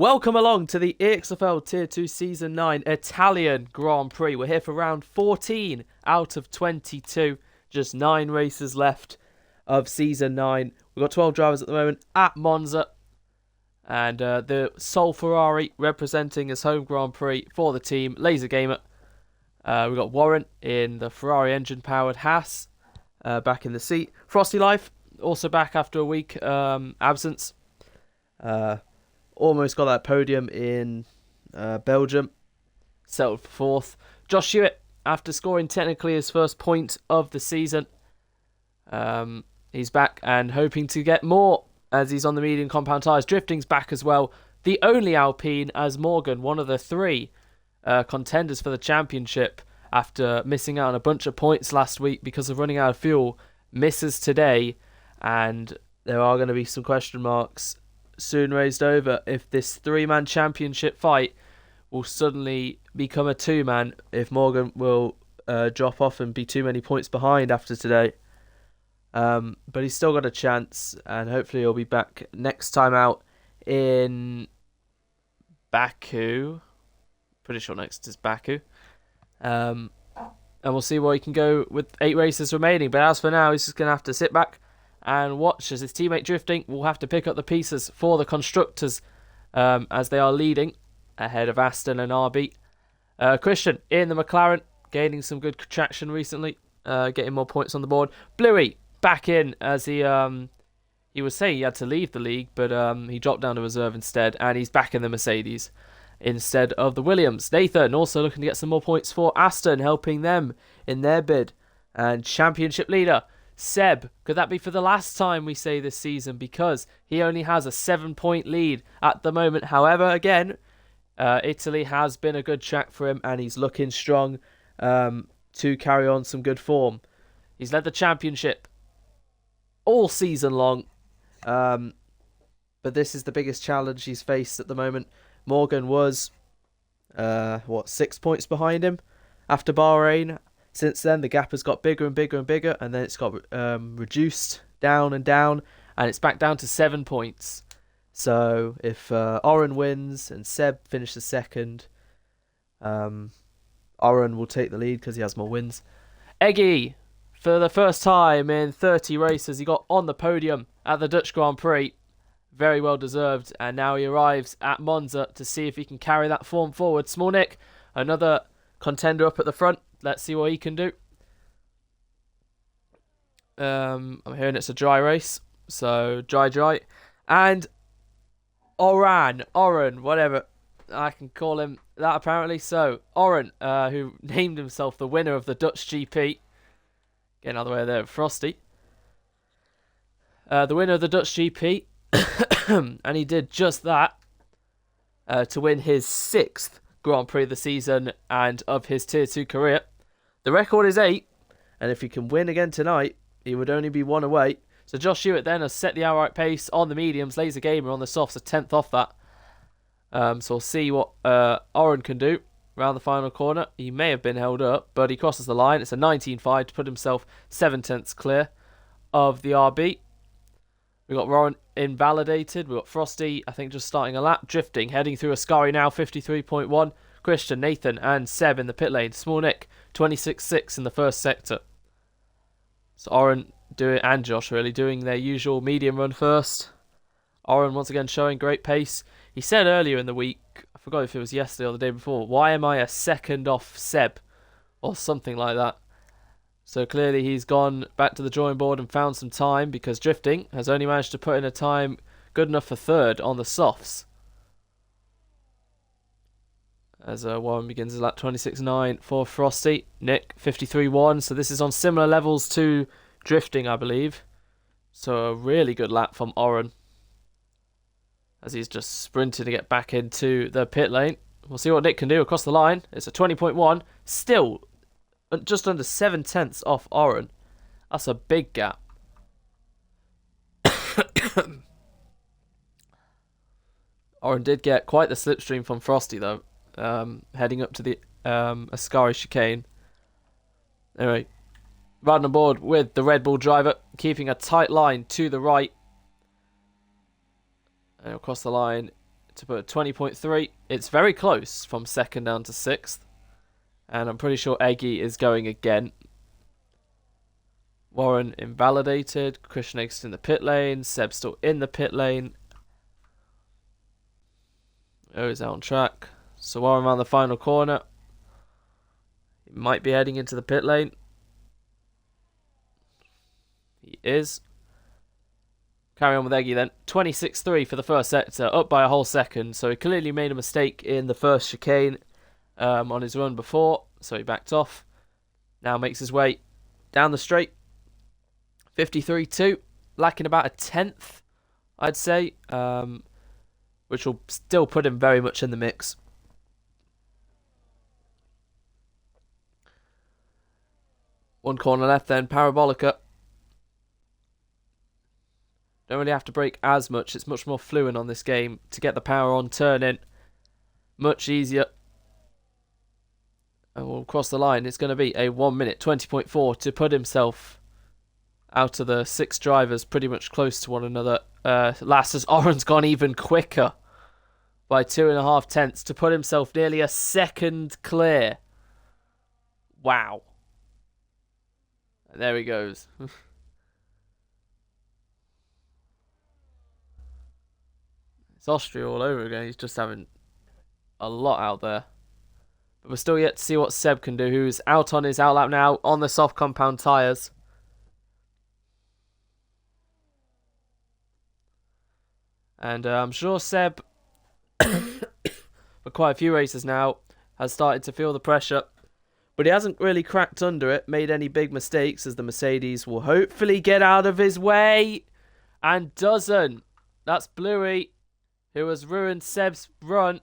Welcome along to the EXFL Tier 2 Season 9 Italian Grand Prix. We're here for round 14 out of 22. Just 9 races left of Season 9. We've got 12 drivers at the moment at Monza. And the sole Ferrari representing his home Grand Prix for the team, Laser Gamer. We've got Warren in the Ferrari engine-powered Haas back in the seat. Frosty Life also back after a week absence. Almost got that podium in Belgium. Settled for fourth. Josh Hewitt, after scoring technically his first point of the season. He's back and hoping to get more as he's on the medium compound tyres. Drifting's back as well. The only Alpine as Morgan, one of the 3 contenders for the championship after missing out on a bunch of points last week because of running out of fuel, misses today. And there are going to be some question marks soon raised over if this 3-man championship fight will suddenly become a 2-man, if Morgan will drop off and be too many points behind after today. But he's still got a chance, and hopefully he'll be back next time out in Baku. Pretty sure next is Baku. And we'll see where he can go with 8 races remaining. But as for now, he's just going to have to sit back and watch as his teammate Drifting will have to pick up the pieces for the constructors as they are leading ahead of Aston and RB. Christian in the McLaren, gaining some good traction recently, getting more points on the board. Bluey back in as he was saying he had to leave the league, but he dropped down to reserve instead, and he's back in the Mercedes instead of the Williams. Nathan also looking to get some more points for Aston, helping them in their bid. And championship leader Seb, could that be for the last time we say this season, because he only has a 7-point lead at the moment. However, again, Italy has been a good track for him and he's looking strong to carry on some good form. He's led the championship all season long, but this is the biggest challenge he's faced at the moment. Morgan was 6 points behind him after Bahrain. Since then, the gap has got bigger and bigger and bigger, and then it's got reduced down and down, and it's back down to 7 points. So if Oren wins and Seb finishes second, Oren will take the lead because he has more wins. Eggy, for the first time in 30 races, he got on the podium at the Dutch Grand Prix. Very well deserved, and now he arrives at Monza to see if he can carry that form forward. Small Nick, another contender up at the front. Let's see what he can do. I'm hearing it's a dry race. So, dry. And Oren, whatever. I can call him that apparently. So, Oren, who named himself the winner of the Dutch GP. Getting out of the way there, Frosty. The winner of the Dutch GP. And he did just that. To win his 6th Grand Prix of the season and of his Tier 2 career. The record is 8, and if he can win again tonight, he would only be 1 away. So Josh Hewitt then has set the outright pace on the mediums. Laser Gamer on the softs, a 10th off that. So we'll see what Oren can do around the final corner. He may have been held up, but he crosses the line. It's a 19.5 to put himself 7/10 clear of the RB. We've got Warren invalidated. We've got Frosty, I think, just starting a lap. Drifting, heading through Ascari now, 53.1. Christian, Nathan, and Seb in the pit lane. Small Nick, 26.6 in the first sector. So Oren and Josh really doing their usual medium run first. Oren once again showing great pace. He said earlier in the week, I forgot if it was yesterday or the day before, why am I a second off Seb? Or something like that. So clearly he's gone back to the drawing board and found some time, because Drifting has only managed to put in a time good enough for 3rd on the softs. As Warren begins his lap, 26.9 for Frosty. Nick, 53.1. So this is on similar levels to Drifting, I believe. So a really good lap from Oren, as he's just sprinting to get back into the pit lane. We'll see what Nick can do across the line. It's a 20.1. Still just under 7/10 off Oren. That's a big gap. Oren did get quite the slipstream from Frosty, though. Heading up to the Ascari chicane. Anyway, riding on board with the Red Bull driver, keeping a tight line to the right. And across the line to put a 20.3. It's very close from second down to sixth. And I'm pretty sure Eggy is going again. Warren invalidated. Christian Eggs in the pit lane. Seb still in the pit lane. Oh, he's out on track. So Warren around the final corner. He might be heading into the pit lane. He is. Carry on with Eggy then. 26-3 for the first sector, up by a whole second. So he clearly made a mistake in the first chicane on his run before. So he backed off. Now makes his way down the straight. 53-2. Lacking about a tenth, I'd say. Which will still put him very much in the mix. One corner left then. Parabolica. Don't really have to brake as much. It's much more fluent on this game to get the power on turn in. Much easier. And we'll cross the line. It's going to be a 1 minute 20.4 to put himself out of the 6 drivers pretty much close to one another. Last as Oren's gone even quicker by 2.5 tenths to put himself nearly a second clear. Wow. And there he goes. It's Austria all over again. He's just having a lot out there. But we're still yet to see what Seb can do, who's out on his outlap now on the soft compound tyres. And I'm sure Seb, for quite a few races now, has started to feel the pressure. But he hasn't really cracked under it, made any big mistakes, as the Mercedes will hopefully get out of his way. And doesn't. That's Bluey, who has ruined Seb's run.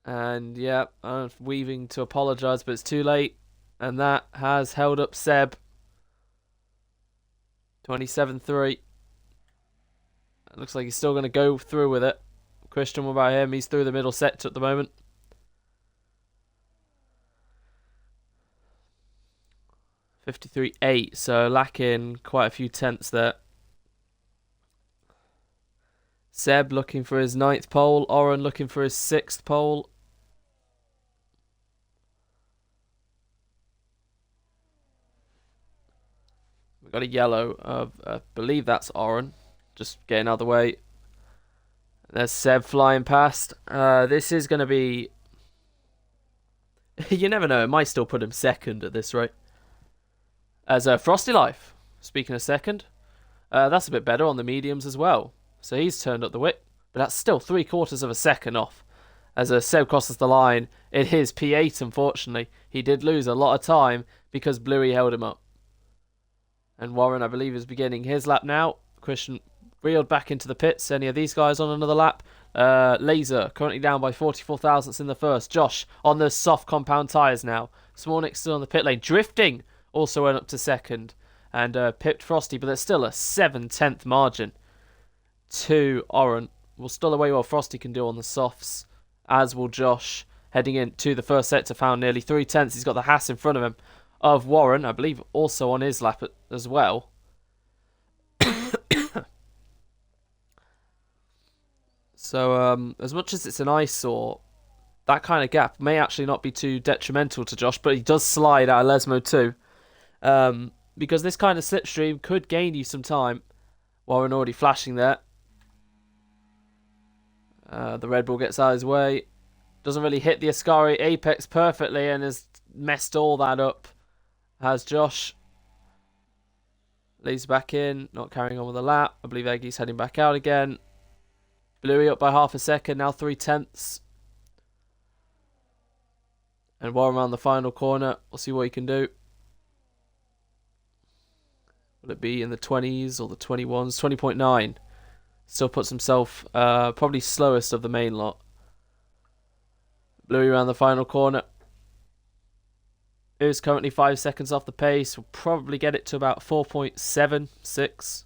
And yeah, I'm weaving to apologise, but it's too late. And that has held up Seb. 27-3. It looks like he's still going to go through with it. Christian, what about him? He's through the middle sector at the moment. $53.8, so lacking quite a few tenths there. Seb looking for his 9th pole. Oren looking for his 6th pole. We've got a yellow of, I believe that's Oren. Just getting out of the way. There's Seb flying past. This is going to be... you never know, it might still put him second at this rate. As Frosty Life, speaking of second, that's a bit better on the mediums as well. So he's turned up the whip, but that's still 3/4 of a second off. As Seb crosses the line, it is P8, unfortunately. He did lose a lot of time because Bluey held him up. And Warren, I believe, is beginning his lap now. Christian reeled back into the pits. Any of these guys on another lap? Laser, currently down by 44 thousandths in the first. Josh on the soft compound tyres now. Smallnick still on the pit lane. Drifting also went up to second. And pipped Frosty, but there's still a 7/10 margin to Oren. Will still away what Frosty can do on the softs, as will Josh. Heading into the first sector, found nearly 3/10. He's got the Haas in front of him of Warren, I believe, also on his lap as well. So, as much as it's an eyesore, that kind of gap may actually not be too detrimental to Josh, but he does slide out of Lesmo too. Because this kind of slipstream could gain you some time. Warren already flashing there. The Red Bull gets out of his way. Doesn't really hit the Ascari apex perfectly and has messed all that up. Has Josh. Leads back in, not carrying on with the lap. I believe Eggy's heading back out again. Bluey up by half a second, now 3/10. And Warren around the final corner. We'll see what he can do. Will it be in the 20s or the 21s? 20.9. Still puts himself probably slowest of the main lot. Bluey around the final corner. Is currently 5 seconds off the pace. We'll probably get it to about 4.76.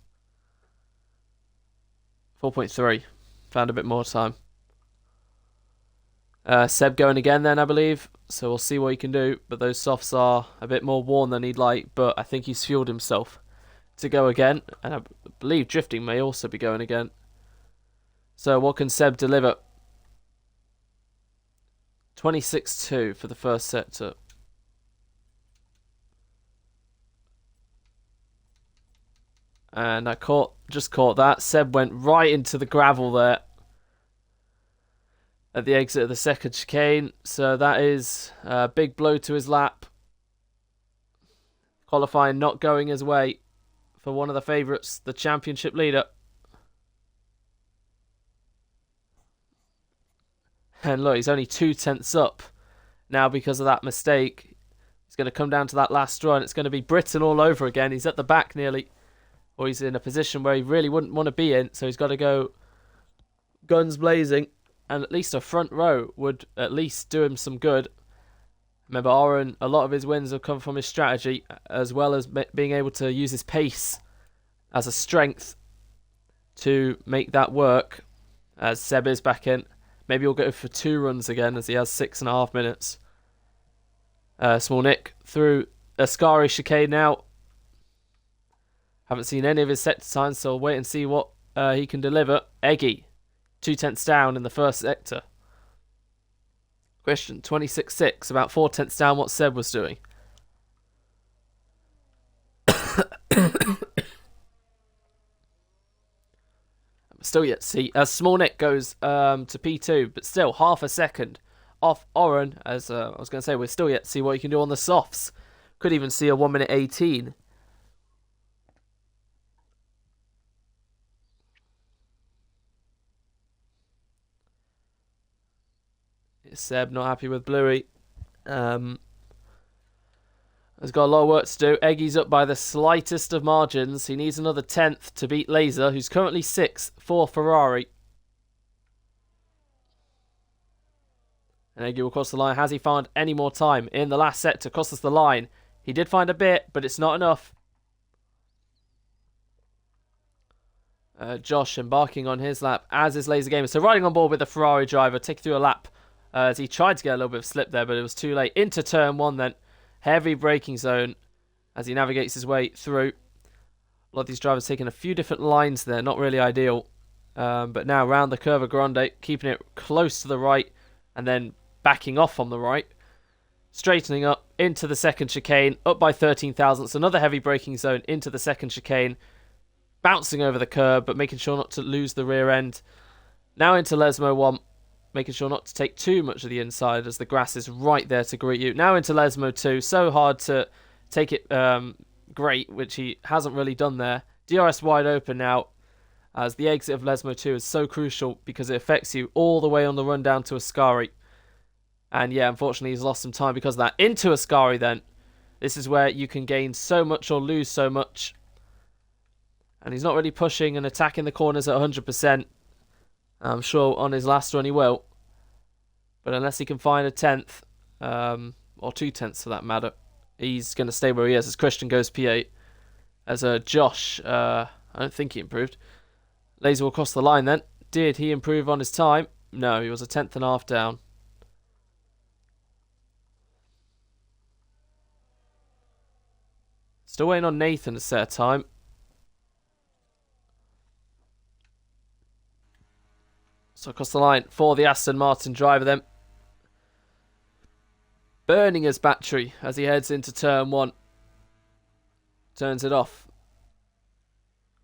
4.3. Found a bit more time. Seb going again then, I believe. So we'll see what he can do. But those softs are a bit more worn than he'd like. But I think he's fueled himself to go again, and I believe drifting may also be going again. So what can Seb deliver? 26-2 for the first sector. And I just caught that. Seb went right into the gravel there at the exit of the second chicane. So that is a big blow to his lap. Qualifying not going his way for one of the favourites, the championship leader. And look, he's only 2/10 up now because of that mistake. He's going to come down to that last run. It's going to be Britain all over again. He's at the back nearly. Or he's in a position where he really wouldn't want to be in. So he's got to go guns blazing. And at least a front row would at least do him some good. Remember, Oren, a lot of his wins have come from his strategy, as well as being able to use his pace as a strength to make that work. As Seb is back in. Maybe he'll go for 2 runs again, as he has 6.5 minutes. Small Nick through Ascari chicane now. Haven't seen any of his sector times, so we'll wait and see what he can deliver. Eggy, 2/10 down in the first sector. Christian, 26.6, about 4/10 down what Seb was doing. Still yet to see. Small Nick goes to P2, but still half a second off Oren. As I was going to say, we're still yet to see what he can do on the softs. Could even see a 1:18. Seb not happy with Bluey. Has got a lot of work to do. Eggy's up by the slightest of margins. He needs another 10th to beat Laser, who's currently 6th for Ferrari. And Eggy will cross the line. Has he found any more time in the last sector? Crosses the line. He did find a bit, but it's not enough. Josh embarking on his lap, as is Laser Gamer. So riding on board with the Ferrari driver, taking through a lap. As he tried to get a little bit of slip there, but it was too late. Into turn 1 then. Heavy braking zone as he navigates his way through. A lot of these drivers taking a few different lines there. Not really ideal. But now round the Curva Grande, keeping it close to the right and then backing off on the right. Straightening up into the second chicane, up by 13 thousandths. Another heavy braking zone into the second chicane. Bouncing over the curb, but making sure not to lose the rear end. Now into Lesmo 1. Making sure not to take too much of the inside as the grass is right there to greet you. Now into Lesmo 2. So hard to take it great, which he hasn't really done there. DRS wide open now, as the exit of Lesmo 2 is so crucial because it affects you all the way on the run down to Ascari. And yeah, unfortunately he's lost some time because of that. Into Ascari then. This is where you can gain so much or lose so much. And he's not really pushing and attacking the corners at 100%. I'm sure on his last run he will. But unless he can find a 10th, or 2/10 for that matter, he's going to stay where he is as Christian goes P8. As Josh, I don't think he improved. Laser will cross the line then. Did he improve on his time? No, he was a 10.5 down. Still waiting on Nathan to set a time. So across the line for the Aston Martin driver then. Burning his battery as he heads into turn 1. Turns it off.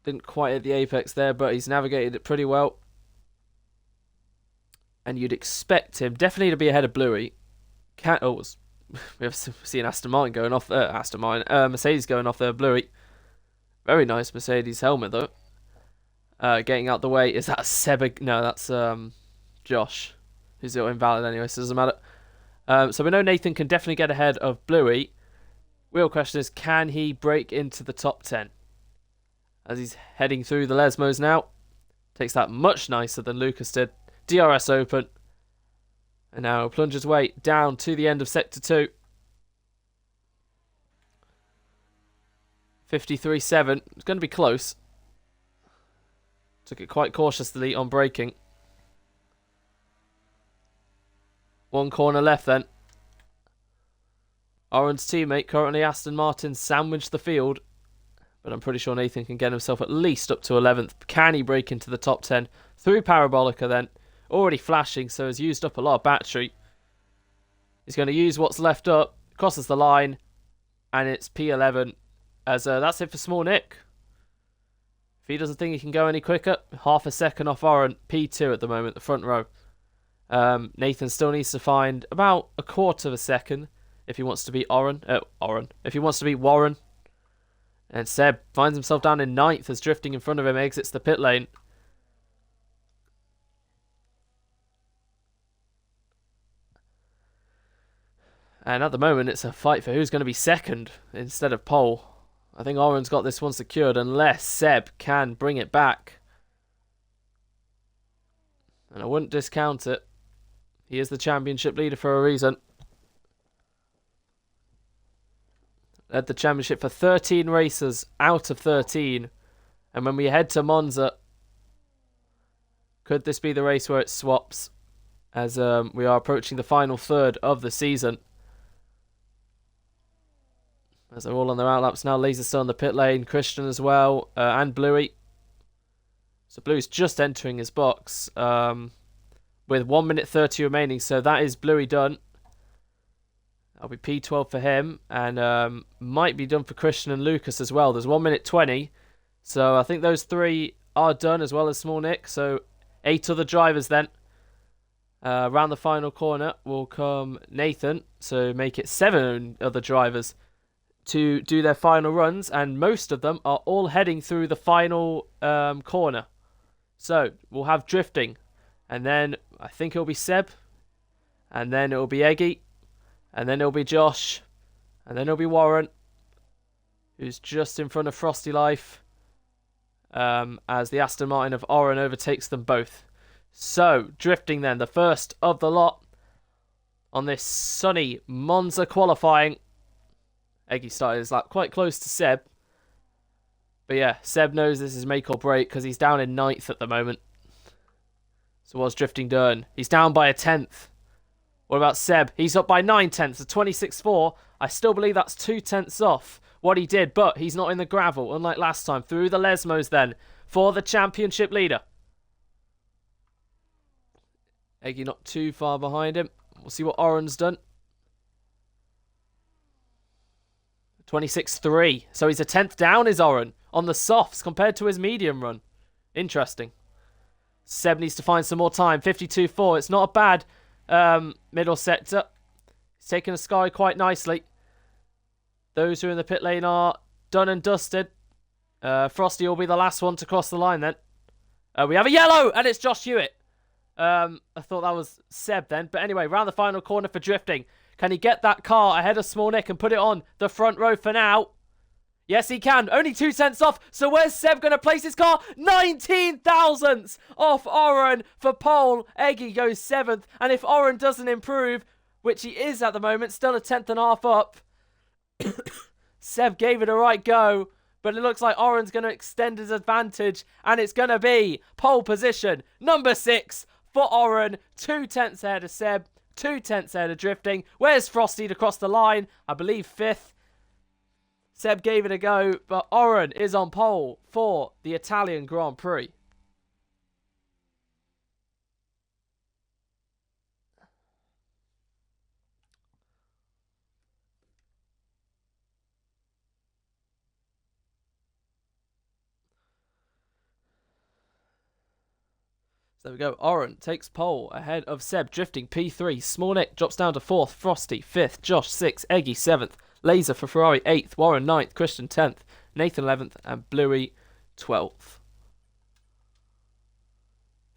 Didn't quite hit the apex there, but he's navigated it pretty well. And you'd expect him definitely to be ahead of Bluey. We have seen Aston Martin going off there. Mercedes going off there, Bluey. Very nice Mercedes helmet though. Getting out the way. Is that Seb? No, that's Josh, who's invalid anyway, so it doesn't matter. So we know Nathan can definitely get ahead of Bluey. Real question is, can he break into the top 10? As he's heading through the Lesmos now. Takes that much nicer than Lucas did. DRS open. And now plunges way down to the end of Sector 2. 53.7. It's going to be close. Took it quite cautiously on braking. One corner left then. Oren's teammate, currently Aston Martin, sandwiched the field. But I'm pretty sure Nathan can get himself at least up to 11th. Can he break into the top 10 through Parabolica then? Already flashing, so has used up a lot of battery. He's going to use what's left up, crosses the line, and it's P11. As that's it for Small Nick. If he doesn't think he can go any quicker, half a second off Oren. P2 at the moment, the front row. Nathan still needs to find about a quarter of a second if he wants to beat If he wants to beat Warren. And Seb finds himself down in 9th as drifting in front of him exits the pit lane. And at the moment, it's a fight for who's going to be second instead of pole. I think Oren's got this one secured unless Seb can bring it back. And I wouldn't discount it. He is the championship leader for a reason. Led the championship for 13 races out of 13. And when we head to Monza, could this be the race where it swaps? As we are approaching the final third of the season. As they're all on their outlaps now. Laser still on the pit lane. Christian as well. And Bluey. So Bluey's just entering his box. With 1 minute 30 remaining. So that is Bluey done. That'll be P12 for him. And might be done for Christian and Lucas as well. There's 1 minute 20. So I think those three are done as well as Small Nick. So 8 other drivers then. Around the final corner will come Nathan. So make it 7 other drivers to do their final runs. And most of them are all heading through the final corner. So we'll have drifting. And then I think it'll be Seb. And then it'll be Eggy. And then it'll be Josh. And then it'll be Warren. Who's just in front of Frosty Life. As the Aston Martin of Oren overtakes them both. So, drifting then, the first of the lot on this sunny Monza qualifying. Eggy started his lap quite close to Seb. But yeah, Seb knows this is make or break because he's down in 9th at the moment. So what's drifting done? He's down by a 10th. What about Seb? He's up by 9 tenths, a 26.4. I still believe that's 2 tenths off what he did, but he's not in the gravel, unlike last time. Through the Lesmos then, for the championship leader. Eggy not too far behind him. We'll see what Oren's done. 26.3. So he's a 10th down, is Oren, on the softs compared to his medium run. Interesting. Seb needs to find some more time. 52.4. It's not a bad middle sector. He's taking the sky quite nicely. Those who are in the pit lane are done and dusted. Frosty will be the last one to cross the line then. We have a yellow, and it's Josh Hewitt. I thought that was Seb then. But anyway, round the final corner for drifting. Can he get that car ahead of Small Nick and put it on the front row for now? Yes, he can. Only 2 cents off. So where's Seb going to place his car? 19 thousandths off Oren for pole. Eggy goes 7th. And if Oren doesn't improve, which he is at the moment, still a 10th and a half up. Seb gave it a right go. But it looks like Oren's going to extend his advantage. And it's going to be pole position number 6 for Oren. 2 tenths ahead of Seb. 2 tenths ahead of drifting. Where's Frosty to cross the line? I believe 5th. Seb gave it a go, but Oren is on pole for the Italian Grand Prix. So there we go. Oren takes pole ahead of Seb, drifting P3. Small Nick drops down to 4th. Frosty 5th. Josh 6th. Eggy 7th. Laser for Ferrari 8th. Warren 9th. Christian 10th. Nathan 11th. And Bluey 12th.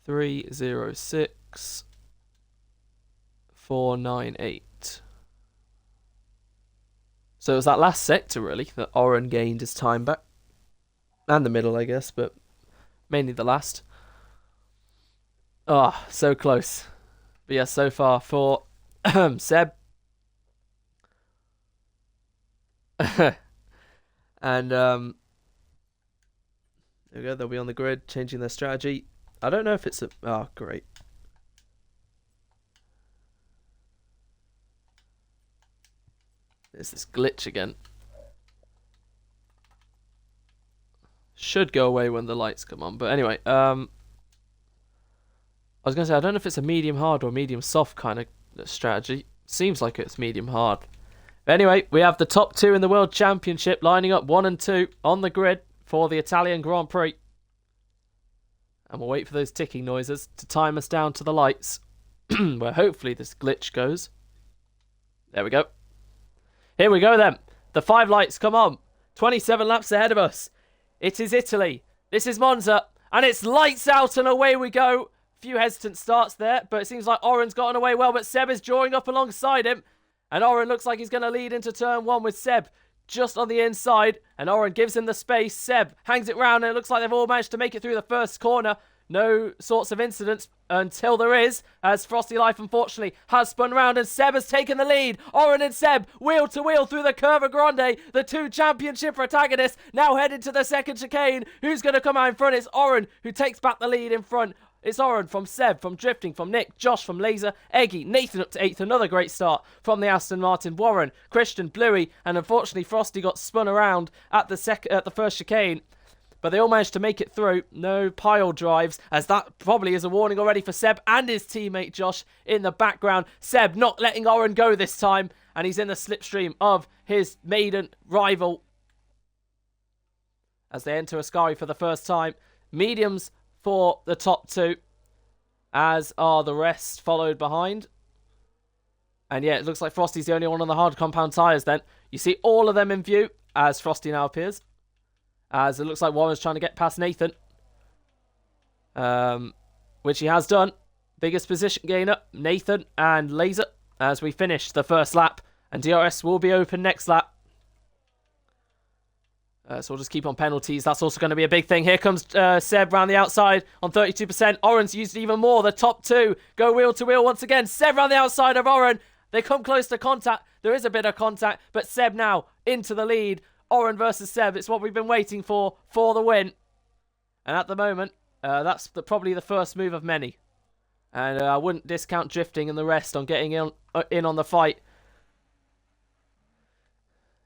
306 498. So it was that last sector, really, that Oren gained his time back. And the middle, I guess, but mainly the last. Oh, so close. But yeah, so far for Seb. And there we go, they'll be on the grid, changing their strategy. I don't know if it's a... Oh, great. There's this glitch again. should go away when the lights come on. But anyway, I was going to say, I don't know if it's a medium hard or medium soft kind of strategy. Seems like it's medium hard. But anyway, we have the top 2 in the World Championship lining up 1 and 2 on the grid for the Italian Grand Prix. And we'll wait for those ticking noises to time us down to the lights, where hopefully this glitch goes. There we go. Here we go then. The 5 lights, come on. 27 laps ahead of us. It is Italy. This is Monza. And it's lights out and away we go. Few hesitant starts there, but it seems like Oren's gotten away well, but Seb is drawing up alongside him. And Oren looks like he's going to lead into turn 1 with Seb just on the inside. And Oren gives him the space. Seb hangs it round, and it looks like they've all managed to make it through the first corner. No sorts of incidents until there is, as Frosty Life unfortunately has spun round and Seb has taken the lead. Oren and Seb wheel to wheel through the Curva Grande. The 2 championship protagonists now headed to the second chicane. Who's going to come out in front? It's Oren who takes back the lead in front. It's Oren from Seb, from Drifting, from Nick, Josh from Laser, Eggy, Nathan up to 8th. Another great start from the Aston Martin. Warren, Christian, Bluey, and unfortunately Frosty got spun around at the first chicane. But they all managed to make it through. No pile drives, as that probably is a warning already for Seb and his teammate Josh in the background. Seb not letting Oren go this time, and he's in the slipstream of his maiden rival as they enter Ascari for the first time. Mediums for the top 2, as are the rest followed behind. And yeah, it looks like Frosty's the only one on the hard compound tyres then. You see all of them in view as Frosty now appears. As it looks like Warren's trying to get past Nathan. Which he has done. Biggest position gainer, Nathan and Laser, as we finish the first lap. And DRS will be open next lap. So we'll just keep on penalties. That's also going to be a big thing. Here comes Seb round the outside on 32%. Oren's used even more. The top 2 go wheel to wheel once again. Seb round the outside of Oren. They come close to contact. There is a bit of contact, but Seb now into the lead. Oren versus Seb. It's what we've been waiting for the win. And at the moment, that's probably the first move of many. And I wouldn't discount Drifting and the rest on getting in on the fight.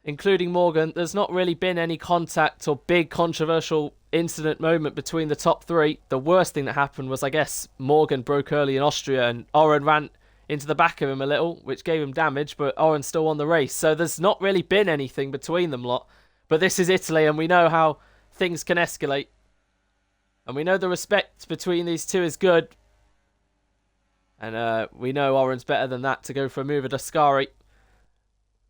Including Morgan. There's not really been any contact or big controversial incident moment between the top 3. The worst thing that happened was, I guess, Morgan broke early in Austria and Oren ran into the back of him a little, which gave him damage, but Oren still won the race. So there's not really been anything between them lot. But this is Italy, and we know how things can escalate. And we know the respect between these two is good. And we know Oren's better than that to go for a move at Ascari.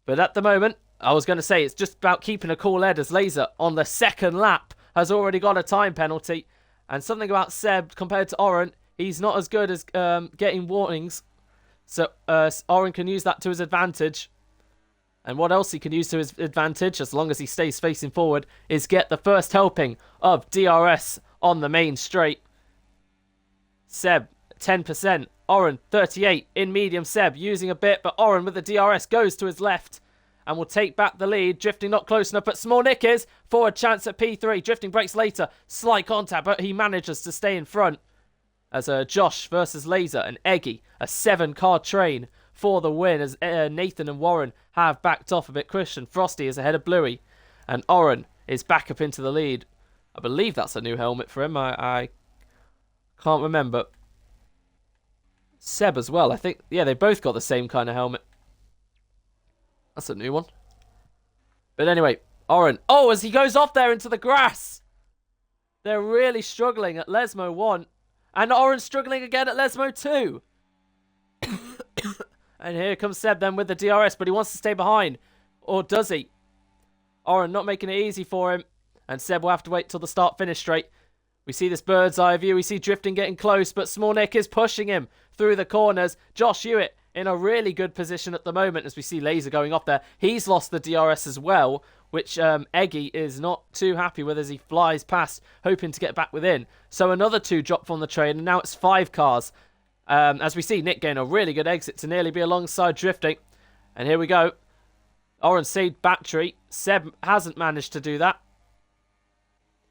But at the moment, I was going to say, it's just about keeping a cool head as Laser on the second lap has already got a time penalty. And something about Seb compared to Oren, he's not as good as getting warnings. So Oren can use that to his advantage. And what else he can use to his advantage, as long as he stays facing forward, is get the first helping of DRS on the main straight. Seb, 10%. Oren, 38 in medium. Seb using a bit, but Oren with the DRS goes to his left and will take back the lead. Drifting not close enough, but Small Nick is for a chance at P3. Drifting breaks later. Slight contact, but he manages to stay in front. As Josh versus Laser and Eggy, a 7-car train for the win, as Nathan and Warren have backed off a bit. Christian Frosty is ahead of Bluey, and Oren is back up into the lead. I believe that's a new helmet for him. I can't remember. Seb as well. I think, yeah, they both got the same kind of helmet. That's a new one. But anyway, Oren. Oh, as he goes off there into the grass. They're really struggling at Lesmo 1. And Oren's struggling again at Lesmo 2. And here comes Seb then with the DRS, but he wants to stay behind. Or does he? Oren not making it easy for him. And Seb will have to wait till the start-finish straight. We see this bird's eye view. We see Drifting getting close, but Small Nick is pushing him through the corners. Josh Hewitt in a really good position at the moment as we see Laser going off there. He's lost the DRS as well, which Eggy is not too happy with as he flies past, hoping to get back within. So another 2 drop from the train, and now it's 5 cars. As we see Nick getting a really good exit to nearly be alongside Drifting. And here we go. Oren saved battery. Seb hasn't managed to do that.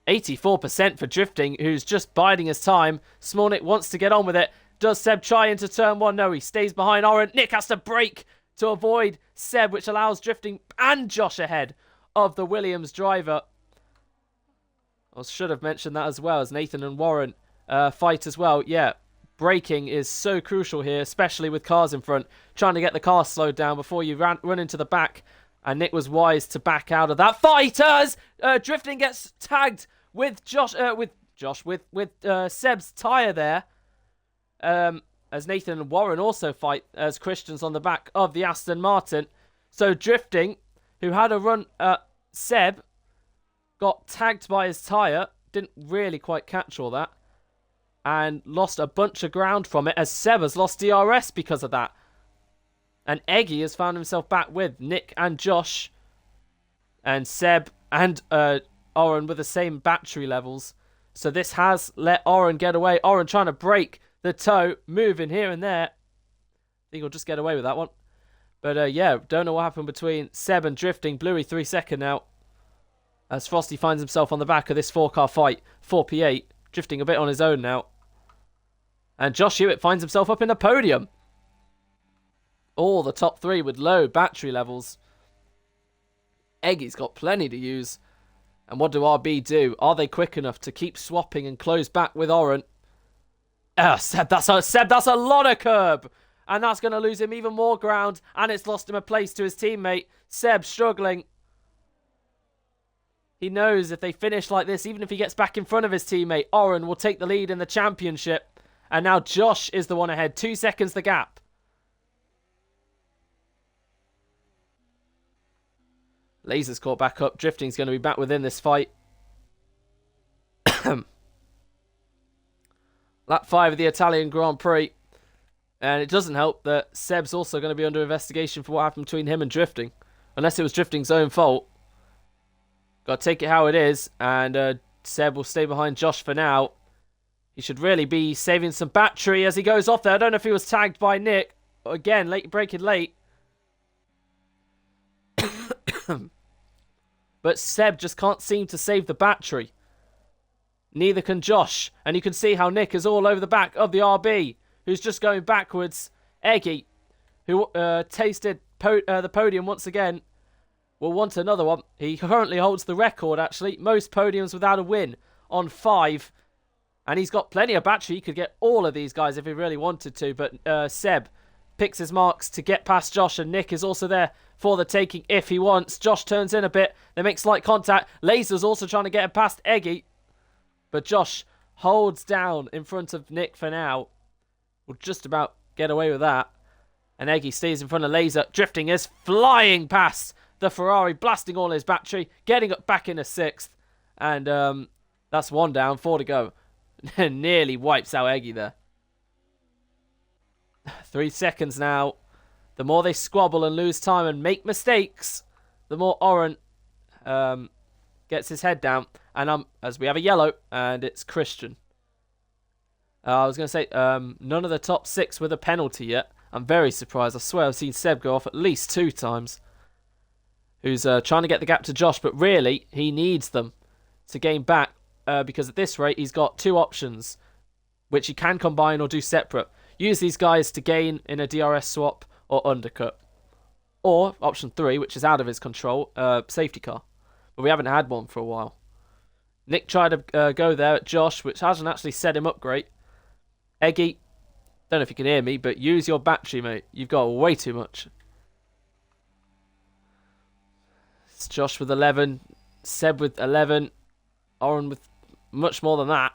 84% for Drifting, who's just biding his time. Small Nick wants to get on with it. Does Seb try into turn 1? No, he stays behind Oren. Nick has to brake to avoid Seb, which allows Drifting and Josh ahead of the Williams driver. I should have mentioned that as well, as Nathan and Warren fight as well. Yeah, braking is so crucial here, especially with cars in front. Trying to get the car slowed down before you run into the back. And Nick was wise to back out of that fight as Drifting gets tagged with Seb's tyre there. As Nathan and Warren also fight as Christian's on the back of the Aston Martin. So Drifting, who had a run at Seb, got tagged by his tyre. Didn't really quite catch all that. And lost a bunch of ground from it, as Seb has lost DRS because of that. And Eggy has found himself back with Nick and Josh. And Seb and Oren with the same battery levels. So this has let Oren get away. Oren trying to break the toe, moving here and there. I think he'll just get away with that one. But yeah, don't know what happened between Seb and Drifting. Bluey 3 second now. As Frosty finds himself on the back of this 4-car fight. 4P8. Drifting a bit on his own now. And Josh Hewitt finds himself up in the podium. All the top 3 with low battery levels. Eggy's got plenty to use. And what do RB do? Are they quick enough to keep swapping and close back with Oren? Seb, that's a lot of curb. And that's going to lose him even more ground. And it's lost him a place to his teammate. Seb struggling. He knows if they finish like this, even if he gets back in front of his teammate, Oren will take the lead in the championship. And now Josh is the one ahead. 2 seconds the gap. Laser's caught back up. Drifting's going to be back within this fight. Lap 5 of the Italian Grand Prix. And it doesn't help that Seb's also going to be under investigation for what happened between him and Drifting. Unless it was Drifting's own fault. Got to take it how it is. And Seb will stay behind Josh for now. He should really be saving some battery as he goes off there. I don't know if he was tagged by Nick. Again, braking late. But Seb just can't seem to save the battery. Neither can Josh. And you can see how Nick is all over the back of the RB, who's just going backwards. Eggy, who tasted the podium once again, will want another one. He currently holds the record, actually. Most podiums without a win on 5. And he's got plenty of battery. He could get all of these guys if he really wanted to. But Seb picks his marks to get past Josh. And Nick is also there for the taking if he wants. Josh turns in a bit. They make slight contact. Laser's also trying to get him past Eggy. But Josh holds down in front of Nick for now. Will just about get away with that. And Eggy stays in front of Laser. Drifting is flying past the Ferrari, blasting all his battery, getting up back into 6th. And that's 1 down, 4 to go. Nearly wipes out Eggy there. 3 seconds now. The more they squabble and lose time and make mistakes, the more Oren gets his head down. And as we have a yellow, and it's Christian. I was going to say, none of the top 6 with a penalty yet. I'm very surprised. I swear I've seen Seb go off at least 2 times. Who's trying to get the gap to Josh, but really, he needs them to gain back. Because at this rate, he's got 2 options, which he can combine or do separate. Use these guys to gain in a DRS swap or undercut. Or, option 3, which is out of his control, safety car. But we haven't had one for a while. Nick tried to go there at Josh, which hasn't actually set him up great. Eggy, don't know if you can hear me, but use your battery, mate. You've got way too much. It's Josh with 11, Seb with 11, Oren with much more than that.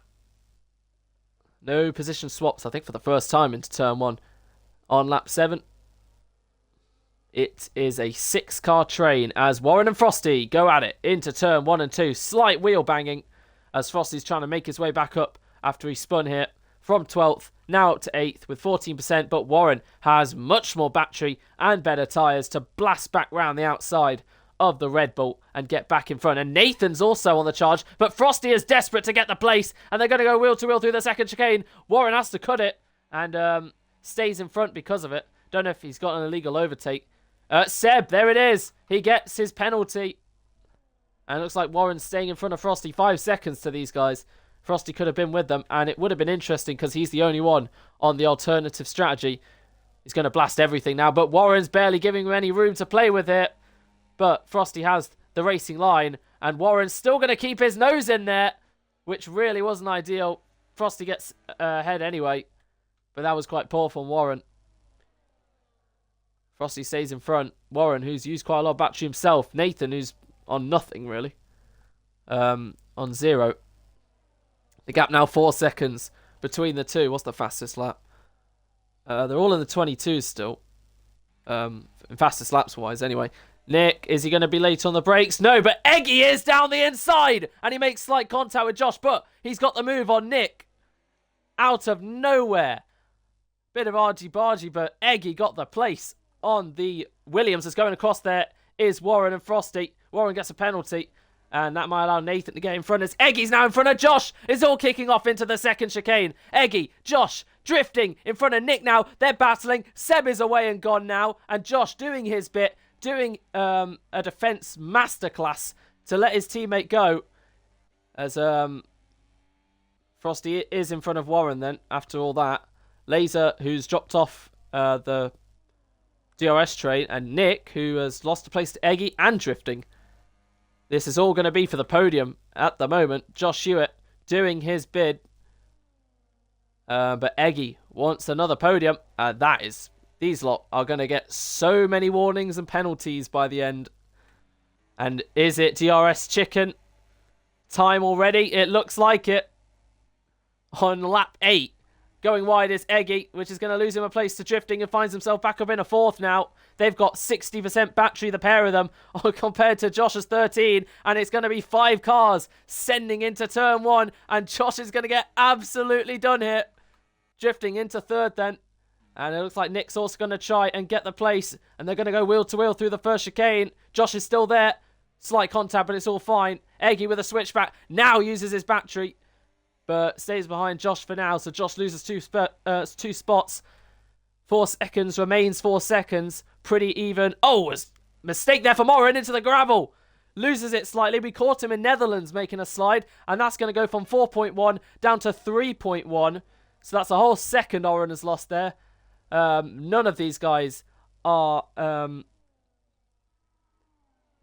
No position swaps, I think, for the first time into turn 1 on lap 7. It is a 6-car train as Warren and Frosty go at it into turn 1 and 2. Slight wheel banging as Frosty's trying to make his way back up after he spun here from 12th, now up to 8th with 14%. But Warren has much more battery and better tyres to blast back round the outside of the Red Bull and get back in front. And Nathan's also on the charge, but Frosty is desperate to get the place, and they're going to go wheel to wheel through the second chicane. Warren has to cut it and stays in front because of it. Don't know if he's got an illegal overtake. Seb, there it is. He gets his penalty. And it looks like Warren's staying in front of Frosty. 5 seconds to these guys. Frosty could have been with them, and it would have been interesting because he's the only one on the alternative strategy. He's going to blast everything now, but Warren's barely giving him any room to play with it. But Frosty has the racing line, and Warren's still going to keep his nose in there. which really wasn't ideal. Frosty gets ahead anyway, but that was quite poor from Warren. Frosty stays in front. Warren, who's used quite a lot of battery himself. Nathan, who's on nothing, really. On 0. The gap now 4 seconds between the two. What's the fastest lap? They're all in the 22s still. Fastest laps wise, anyway. Nick, is he going to be late on the brakes? No, but Eggy is down the inside. And he makes slight contact with Josh, but he's got the move on Nick. Out of nowhere. Bit of argy-bargy, but Eggy got the place on the Williams. That's going across there is Warren and Frosty. Warren gets a penalty. And that might allow Nathan to get in front as Eggy's now in front of Josh. It's all kicking off into the second chicane. Eggy, Josh, drifting in front of Nick now. They're battling. Seb is away and gone now. And Josh doing his bit, doing a defence masterclass to let his teammate go. As Frosty is in front of Warren then, after all that. Laser, who's dropped off the DRS train. And Nick, who has lost a place to Eggy and drifting. This is all going to be for the podium at the moment. Josh Hewitt doing his bid. But Eggy wants another podium. These lot are going to get so many warnings and penalties by the end. And is it DRS chicken time already? It looks like it. On lap 8. Going wide is Eggy, which is going to lose him a place to drifting and finds himself back up in a 4th now. They've got 60% battery, the pair of them, compared to Josh's 13. And it's going to be 5 cars sending into turn 1. And Josh is going to get absolutely done here. Drifting into 3rd then. And it looks like Nick's also going to try and get the place. And they're going to go wheel to wheel through the first chicane. Josh is still there. Slight contact, but it's all fine. Eggy with a switchback. Now uses his battery. But stays behind Josh for now. So Josh loses 2 spots. 4 seconds remains 4 seconds. Pretty even. Oh, mistake there for Morin into the gravel. Loses it slightly. We caught him in Netherlands making a slide. And that's going to go from 4.1 down to 3.1. So that's a whole second Oren has lost there. None of these guys are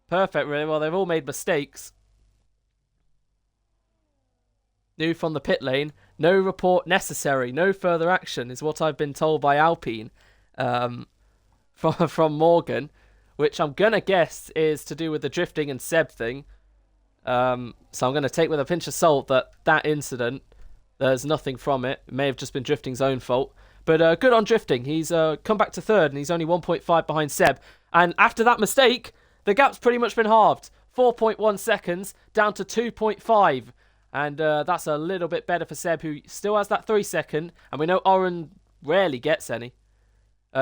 perfect, really. Well, they've all made mistakes. New from the pit lane. No report necessary. No further action is what I've been told by Alpine from Morgan, which I'm going to guess is to do with the drifting and Seb thing. So I'm going to take with a pinch of salt that incident, there's nothing from it. It may have just been drifting's own fault. But good on drifting. He's come back to 3rd and he's only 1.5 behind Seb. And after that mistake, the gap's pretty much been halved. 4.1 seconds down to 2.5. And that's a little bit better for Seb, who still has that 3 second. And we know Oren rarely gets any.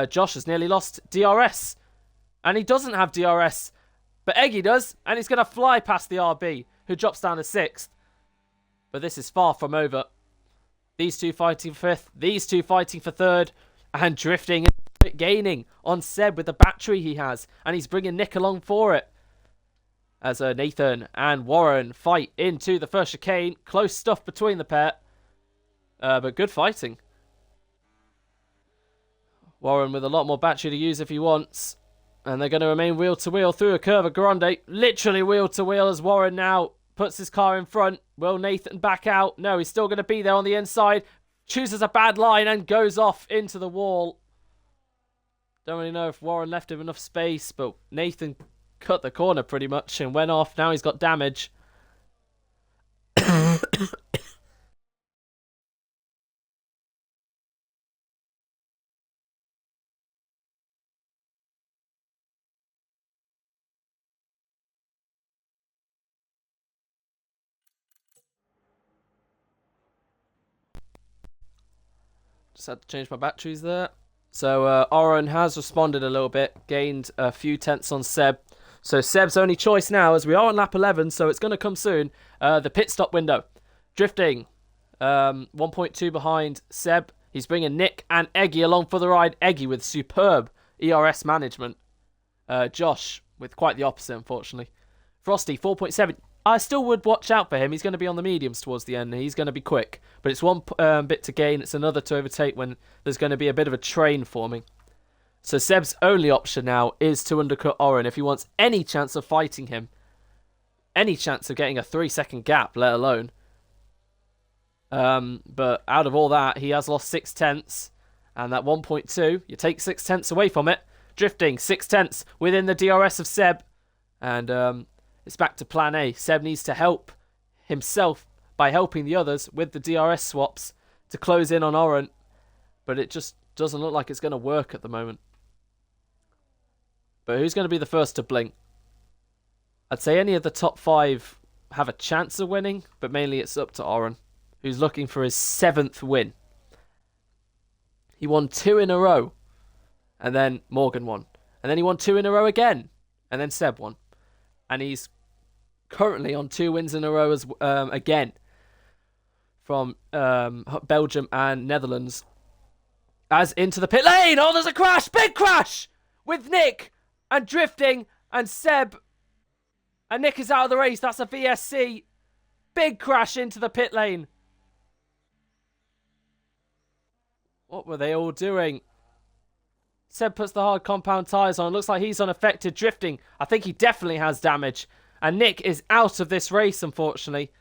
Josh has nearly lost DRS. And he doesn't have DRS. But Eggy does. And he's going to fly past the RB, who drops down to 6th. But this is far from over. These two fighting for 5th. These two fighting for 3rd. And drifting and gaining on Seb with the battery he has. And he's bringing Nick along for it. As Nathan and Warren fight into the first chicane. Close stuff between the pair. But good fighting. Warren with a lot more battery to use if he wants. And they're going to remain wheel to wheel through a curve of Grande. Literally wheel to wheel as Warren now puts his car in front. Will Nathan back out? No, he's still going to be there on the inside. Chooses a bad line and goes off into the wall. Don't really know if Warren left him enough space, but Nathan cut the corner pretty much and went off. Now he's got damage. Just had to change my batteries there. So Oren has responded a little bit, gained a few tenths on Seb. So Seb's only choice now, as we are on lap 11, so it's going to come soon, the pit stop window. Drifting, 1.2 behind Seb. He's bringing Nick and Eggy along for the ride. Eggy with superb ERS management. Josh with quite the opposite, unfortunately. Frosty, 4.7. I still would watch out for him. He's going to be on the mediums towards the end. He's going to be quick. But it's one bit to gain. It's another to overtake when there's going to be a bit of a train forming. So Seb's only option now is to undercut Oren if he wants any chance of fighting him. Any chance of getting a 3-second gap, let alone. But out of all that, he has lost 6 tenths. And that 1.2, you take 6 tenths away from it. Drifting 6 tenths within the DRS of Seb. And it's back to plan A. Seb needs to help himself by helping the others with the DRS swaps to close in on Oren. But it just doesn't look like it's going to work at the moment. But who's going to be the first to blink? I'd say any of the top 5 have a chance of winning, but mainly it's up to Oren, who's looking for his 7th win. He won 2 in a row, and then Morgan won. And then he won 2 in a row again, and then Seb won. And he's currently on 2 wins in a row as again from Belgium and Netherlands. As into the pit lane, oh, there's a crash, big crash with Nick and drifting and Seb. And Nick is out of the race. That's a VSC. Big crash into the pit lane. What were they all doing? Seb puts the hard compound tyres on. Looks like he's unaffected. Drifting. I think he definitely has damage. And Nick is out of this race, unfortunately.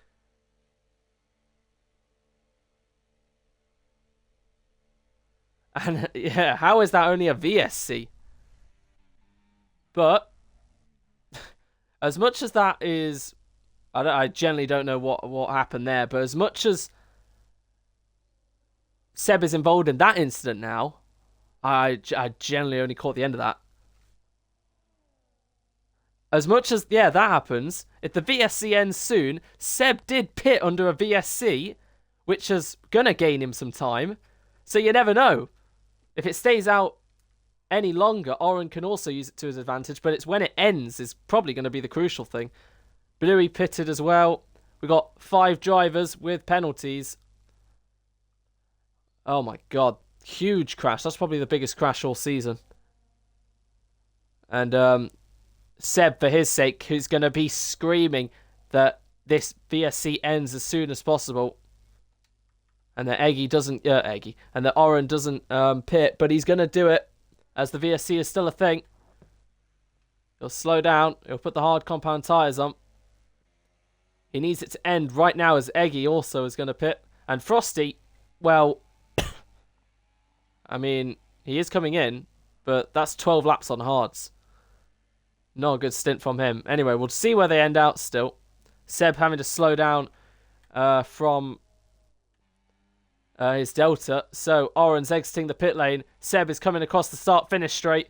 And yeah, how is that only a VSC? But as much as that is, I generally don't know what happened there. But as much as Seb is involved in that incident now, I generally only caught the end of that. As much as, yeah, that happens, if the VSC ends soon, Seb did pit under a VSC, which is going to gain him some time. So you never know. If it stays out any longer, Oren can also use it to his advantage, but it's when it ends is probably going to be the crucial thing. Bluey pitted as well. We got 5 drivers with penalties. Oh my god. Huge crash. That's probably the biggest crash all season. And Seb, for his sake, who's going to be screaming that this VSC ends as soon as possible. And that Eggy doesn't... and that Oren doesn't pit, but he's going to do it. As the VSC is still a thing. He'll slow down. He'll put the hard compound tyres on. He needs it to end right now as Eggy also is going to pit. And Frosty, well... I mean, he is coming in, but that's 12 laps on hards. Not a good stint from him. Anyway, we'll see where they end out still. Seb having to slow down from his Delta. So, Oren's exiting the pit lane. Seb is coming across the start-finish straight.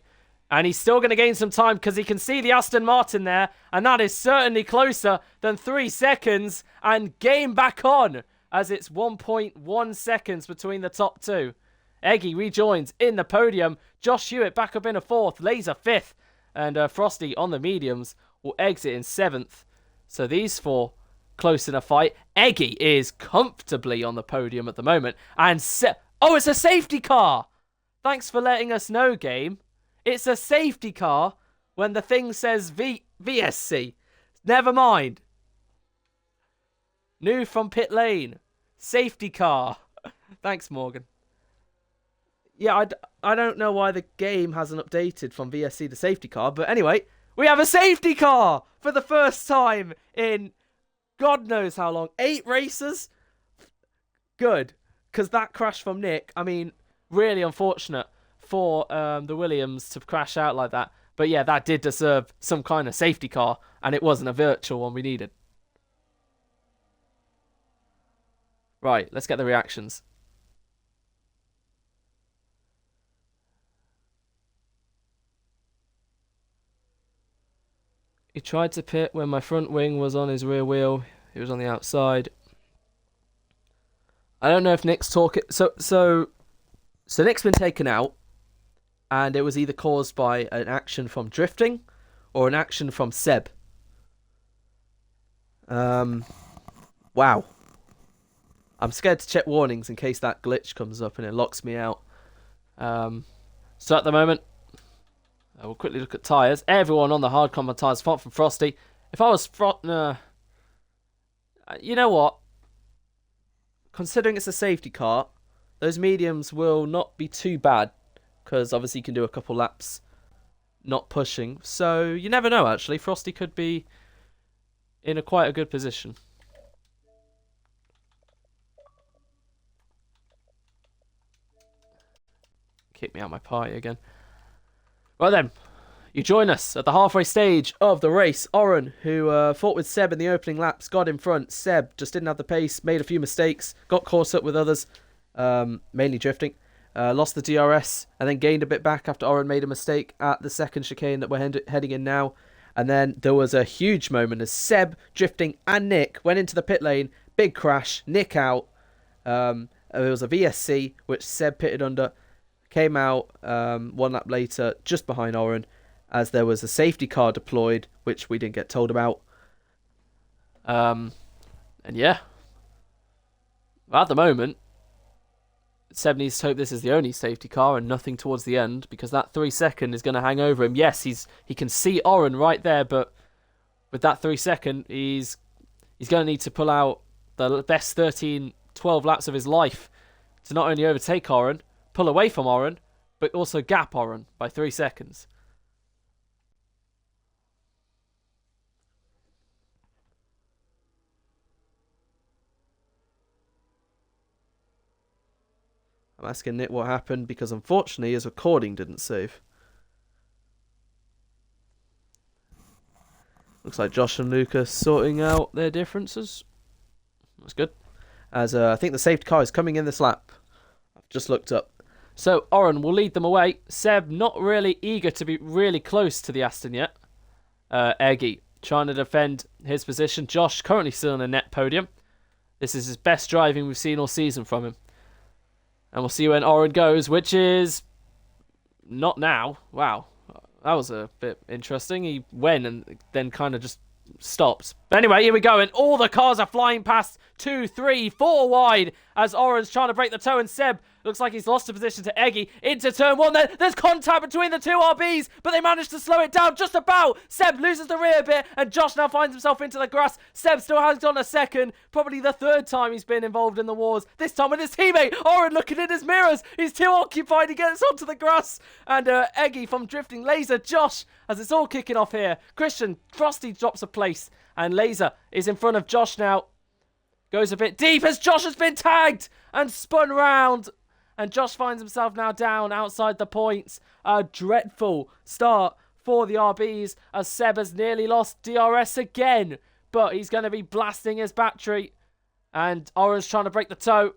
And he's still going to gain some time because he can see the Aston Martin there. And that is certainly closer than 3 seconds. And game back on as it's 1.1 seconds between the top 2. Eggy rejoins in the podium. Josh Hewitt back up in a 4th. Laser 5th. And Frosty on the mediums will exit in 7th. So these 4 close in a fight. Eggy is comfortably on the podium at the moment. And oh, it's a safety car. Thanks for letting us know, game. It's a safety car when the thing says VSC. Never mind. New from pit lane. Safety car. Thanks, Morgan. Yeah, I don't know why the game hasn't updated from VSC to safety car. But anyway, we have a safety car for the first time in God knows how long. 8 races? Good. Because that crash from Nick, I mean, really unfortunate for the Williams to crash out like that. But yeah, that did deserve some kind of safety car. And it wasn't a virtual one we needed. Right, let's get the reactions. He tried to pit when my front wing was on his rear wheel. He was on the outside. I don't know if Nick's talking... So Nick's been taken out. And it was either caused by an action from drifting or an action from Seb. Wow. I'm scared to check warnings in case that glitch comes up and it locks me out. So at the moment... we'll quickly look at tyres. Everyone on the hard compound tyres, apart from Frosty. If I was you know what? Considering it's a safety car, those mediums will not be too bad. Because obviously you can do a couple laps not pushing. So you never know, actually. Frosty could be in quite a good position. kick me out my party again. Well then, you join us at the halfway stage of the race. Oren, who fought with Seb in the opening laps, got in front. Seb just didn't have the pace, made a few mistakes, got caught up with others, mainly drifting. Lost the DRS and then gained a bit back after Oren made a mistake at the second chicane that we're heading in now. And then there was a huge moment as Seb, drifting, and Nick went into the pit lane. Big crash, Nick out. There was a VSC, which Seb pitted under. Came out 1 lap later, just behind Oren, as there was a safety car deployed, which we didn't get told about. And yeah. At the moment, Seb needs to hope this is the only safety car and nothing towards the end, because that 3 second is going to hang over him. Yes, he can see Oren right there, but with that 3 second, he's going to need to pull out the best 13, 12 laps of his life to not only overtake Oren, pull away from Oren, but also gap Oren by 3 seconds. I'm asking Nick what happened because unfortunately his recording didn't save. Looks like Josh and Lucas sorting out their differences. That's good. As I think the safety car is coming in this lap. I've just looked up. So Oren will lead them away. Seb not really eager to be really close to the Aston yet. Eggy trying to defend his position. Josh currently still on a net podium. This is his best driving we've seen all season from him. And we'll see when Oren goes, which is not now. Wow, that was a bit interesting. He went and then kind of just stopped. But anyway, here we go. And all the cars are flying past 2, 3, 4 wide as Oren's trying to break the toe. And Seb looks like he's lost a position to Eggy into turn 1. There's contact between the two RBs, but they managed to slow it down just about. Seb loses the rear bit, and Josh now finds himself into the grass. Seb still hangs on a second. Probably the 3rd time he's been involved in the wars. This time with his teammate. Oren looking in his mirrors. He's too occupied. He gets onto the grass. And Eggy from Drifting Laser. Josh, as it's all kicking off here. Christian, Frosty drops a place. And Laser is in front of Josh now. Goes a bit deep as Josh has been tagged and spun round. And Josh finds himself now down outside the points. A dreadful start for the RBs as Seb has nearly lost DRS again. But he's going to be blasting his battery. And Oren's trying to break the toe.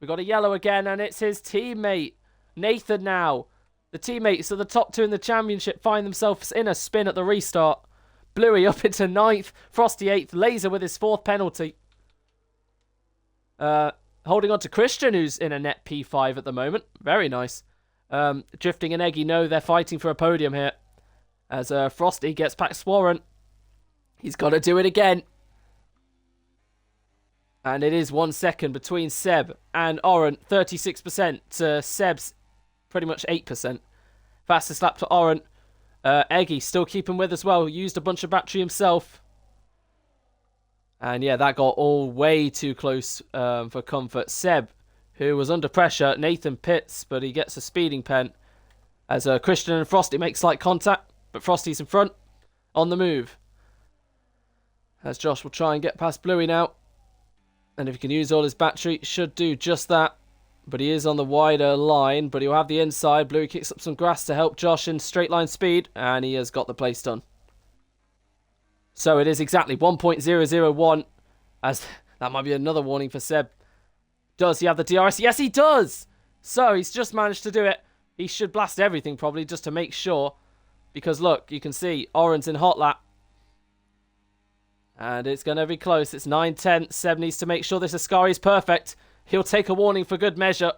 We've got a yellow again, and it's his teammate, Nathan now. The teammates of the top 2 in the championship find themselves in a spin at the restart. Bluey up into 9th, Frosty 8th, Laser with his 4th penalty. Holding on to Christian, who's in a net P5 at the moment. Very nice. Drifting and Eggy know they're fighting for a podium here. As Frosty gets past Warren. He's got to do it again. And it is 1 second between Seb and Oren. 36% to Seb's pretty much 8%. Fastest lap to Oren. Eggy still keeping with as well. Used a bunch of battery himself. And yeah, that got all way too close for comfort. Seb, who was under pressure. Nathan pits, but he gets a speeding pen. As Christian and Frosty make slight contact. But Frosty's in front. On the move. As Josh will try and get past Bluey now. And if he can use all his battery, should do just that. But he is on the wider line. But he'll have the inside. Bluey kicks up some grass to help Josh in straight line speed. And he has got the place done. So it is exactly 1.001. As that might be another warning for Seb. Does he have the DRS? Yes, he does. So he's just managed to do it. He should blast everything probably just to make sure. Because look, you can see Oren's in hot lap. And it's going to be close. It's 9-10. Seb needs to make sure this Ascari is perfect. He'll take a warning for good measure.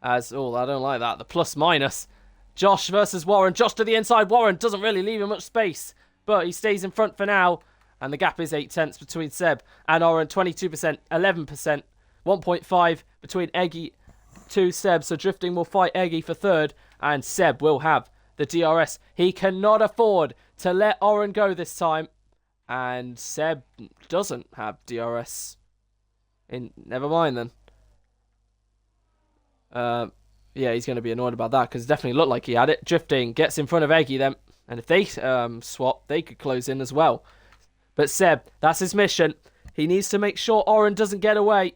As, oh, I don't like that. The plus minus. Josh versus Warren. Josh to the inside. Warren doesn't really leave him much space. But he stays in front for now. And the gap is 0.8 between Seb and Oren. 22%, 11%. 1.5 between Eggy to Seb. So Drifting will fight Eggy for 3rd. And Seb will have the DRS. He cannot afford to let Oren go this time. And Seb doesn't have DRS. Never mind then. Yeah, he's going to be annoyed about that because it definitely looked like he had it. Drifting gets in front of Eggy then. And if they swap, they could close in as well. But Seb, that's his mission. He needs to make sure Oren doesn't get away.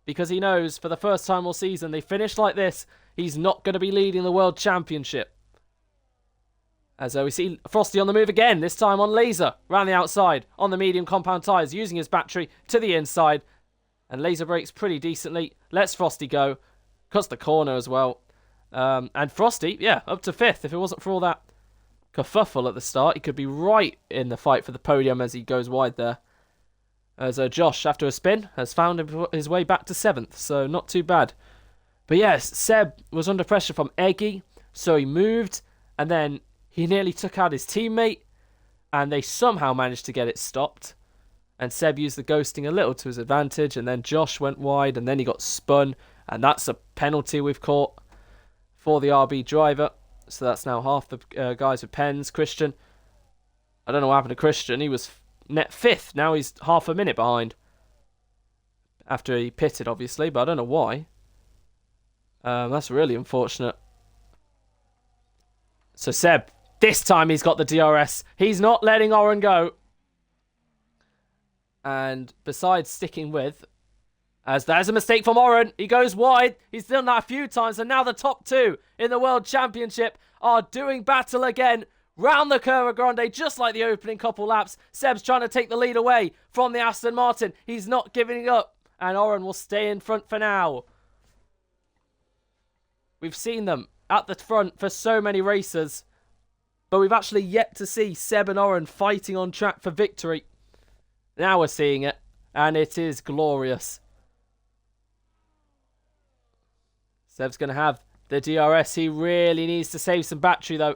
Because he knows for the first time all season, they finish like this. he's not going to be leading the World Championship. As we see Frosty on the move again, this time on Laser, around the outside, on the medium compound tyres, using his battery to the inside. And Laser brakes pretty decently, lets Frosty go, cuts the corner as well. And Frosty, yeah, up to 5th. If it wasn't for all that kerfuffle at the start, he could be right in the fight for the podium as he goes wide there. As Josh, after a spin, has found his way back to 7th, so not too bad. But yes, Seb was under pressure from Eggy, so he moved, and then he nearly took out his teammate, and they somehow managed to get it stopped. And Seb used the ghosting a little to his advantage, and then Josh went wide, and then he got spun, and that's a penalty we've caught for the RB driver. So that's now half the guys with pens. Christian, I don't know what happened to Christian. He was net 5th. Now he's half a minute behind. After he pitted, obviously, but I don't know why. That's really unfortunate. So Seb, this time he's got the DRS. He's not letting Oren go. And besides sticking with, as there's a mistake from Oren, he goes wide. He's done that a few times, and now the top 2 in the World Championship are doing battle again. Round the Curva Grande, just like the opening couple laps. Seb's trying to take the lead away from the Aston Martin. He's not giving it up, and Oren will stay in front for now. We've seen them at the front for so many races, but we've actually yet to see Seb and Oren fighting on track for victory. Now we're seeing it, and it is glorious. Seb's going to have the DRS. He really needs to save some battery, though.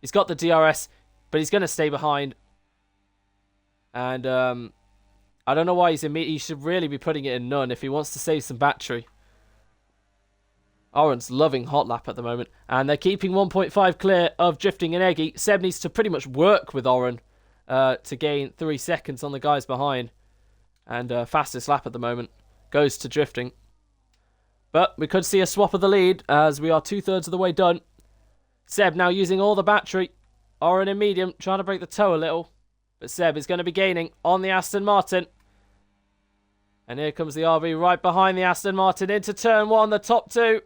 He's got the DRS, but he's going to stay behind. And I don't know why he's in me. He should really be putting it in none if he wants to save some battery. Oren's loving hot lap at the moment, and they're keeping 1.5 clear of Drifting and Eggy. Seb needs to pretty much work with Oren to gain 3 seconds on the guys behind. And fastest lap at the moment goes to Drifting. But we could see a swap of the lead as we are 2/3 of the way done. Seb now using all the battery. Oren in medium, trying to break the toe a little. But Seb is going to be gaining on the Aston Martin. And here comes the RB right behind the Aston Martin into turn 1, the top 2.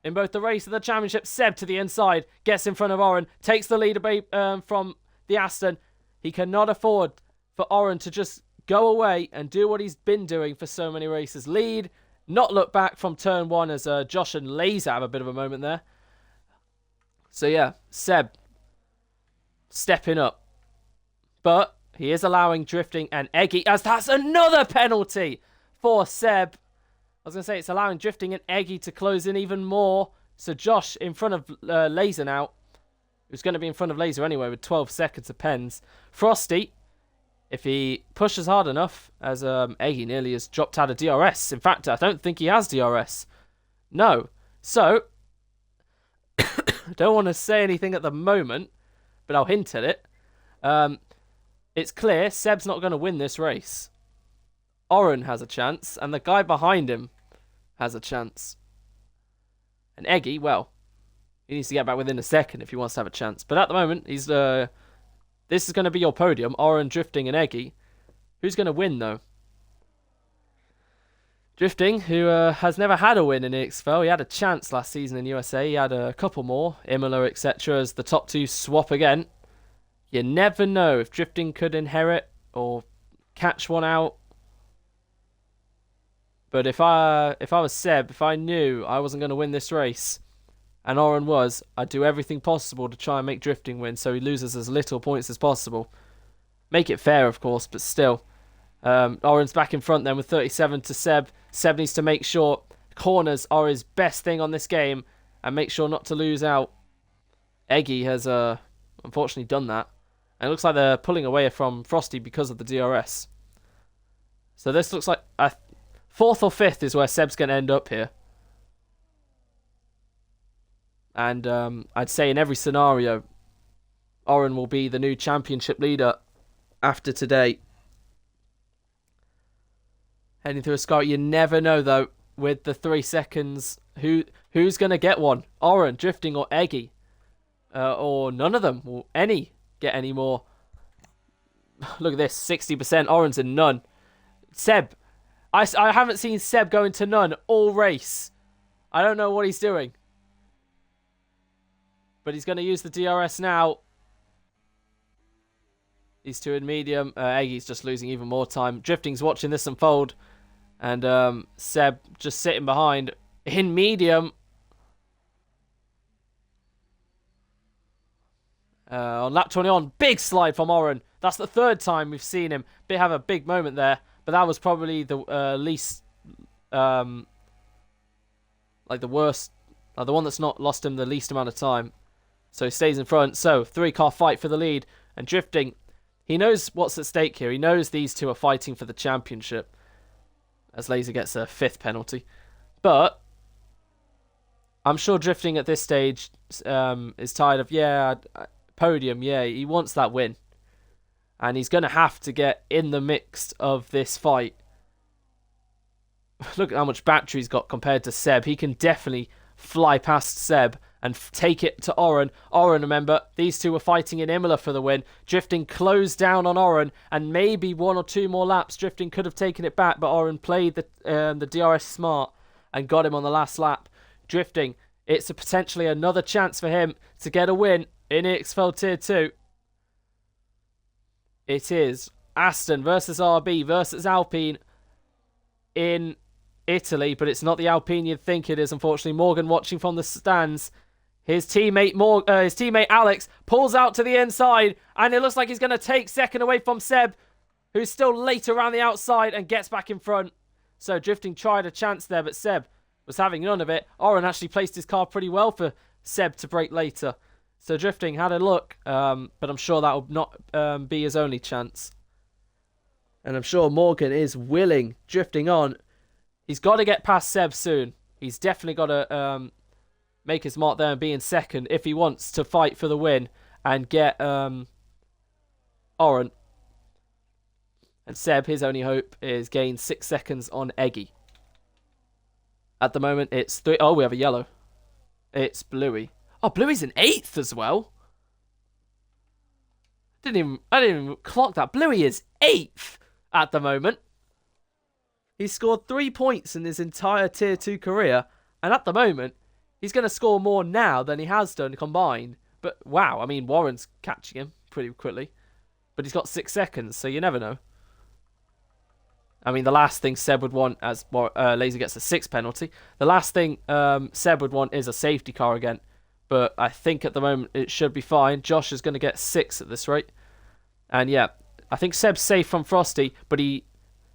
In both the race and the championship, Seb to the inside, gets in front of Oren, takes the lead away from the Aston. He cannot afford for Oren to just go away and do what he's been doing for so many races. Lead, not look back from turn 1 as Josh and Laser have a bit of a moment there. So yeah, Seb stepping up. But he is allowing Drifting and Eggy, as that's another penalty for Seb. I was going to say it's allowing Drifting and Eggy to close in even more. So Josh in front of Laser now. Who's going to be in front of Laser anyway with 12 seconds of pens. Frosty, if he pushes hard enough, as Eggy nearly has dropped out of DRS. In fact, I don't think he has DRS. No. So, I don't want to say anything at the moment, but I'll hint at it. It's clear Seb's not going to win this race. Oren has a chance, and the guy behind him has a chance. And Eggy, well, he needs to get back within a second if he wants to have a chance. But at the moment, he's this is going to be your podium. Oren, Drifting, and Eggy. Who's going to win, though? Drifting, who has never had a win in EXFL. He had a chance last season in USA. He had a couple more, Imola, etc. as the top 2 swap again. You never know if Drifting could inherit or catch one out. But if I was Seb, if I knew I wasn't going to win this race, and Oren was, I'd do everything possible to try and make Drifting win so he loses as little points as possible. Make it fair, of course, but still. Oren's back in front then with 37 to Seb. Seb needs to make sure corners are his best thing on this game and make sure not to lose out. Eggy has unfortunately done that. And it looks like they're pulling away from Frosty because of the DRS. So this looks like 4th or 5th is where Seb's going to end up here. And I'd say in every scenario, Oren will be the new championship leader after today. Heading through a scar. You never know, though, with the 3 seconds, who's going to get one? Oren, Drifting, or Eggy? Or none of them. Will any get any more? Look at this, 60%. Oren's in none. Seb. I haven't seen Seb go into none all race. I don't know what he's doing. But he's going to use the DRS now. These two in medium. Eggy's just losing even more time. Drifting's watching this unfold. And Seb just sitting behind in medium. On lap 21, big slide from Oren. That's the third time we've seen him have a big moment there. But that was probably the least, like the worst, the one that's not lost him the least amount of time. So he stays in front. So 3-car fight for the lead. And Drifting, he knows what's at stake here. He knows these two are fighting for the championship. As Laser gets a 5th penalty. But I'm sure Drifting at this stage is tired of, podium, he wants that win. And he's going to have to get in the mix of this fight. Look at how much battery he's got compared to Seb. He can definitely fly past Seb and take it to Oren. Oren, remember, these two were fighting in Imola for the win. Drifting closed down on Oren, and maybe 1 or 2 more laps. Drifting could have taken it back, but Oren played the DRS smart and got him on the last lap. Drifting, it's potentially another chance for him to get a win in EXFL Tier 2. It is Aston versus RB versus Alpine in Italy, but it's not the Alpine you'd think it is, unfortunately. Morgan watching from the stands. His teammate Alex pulls out to the inside, and it looks like he's going to take second away from Seb, who's still late around the outside and gets back in front. So Drifting tried a chance there, but Seb was having none of it. Oren actually placed his car pretty well for Seb to brake later. So Drifting had a look, but I'm sure that will not be his only chance. And I'm sure Morgan is willing, drifting on. He's got to get past Seb soon. He's definitely got to make his mark there and be in second if he wants to fight for the win and get Oren. And Seb, his only hope is gain 6 seconds on Eggy. At the moment, it's 3. Oh, we have a yellow. It's Bluey. Oh, Bluey's in 8th as well. I didn't even clock that. Bluey is 8th at the moment. He scored 3 points in his entire Tier 2 career. And at the moment, he's going to score more now than he has done combined. But wow, I mean, Warren's catching him pretty quickly. But he's got 6 seconds, so you never know. I mean, the last thing Seb would want, as Laser gets a 6 penalty, the last thing Seb would want is a safety car again. But I think at the moment it should be fine. Josh is going to get 6 at this rate. And yeah, I think Seb's safe from Frosty, but he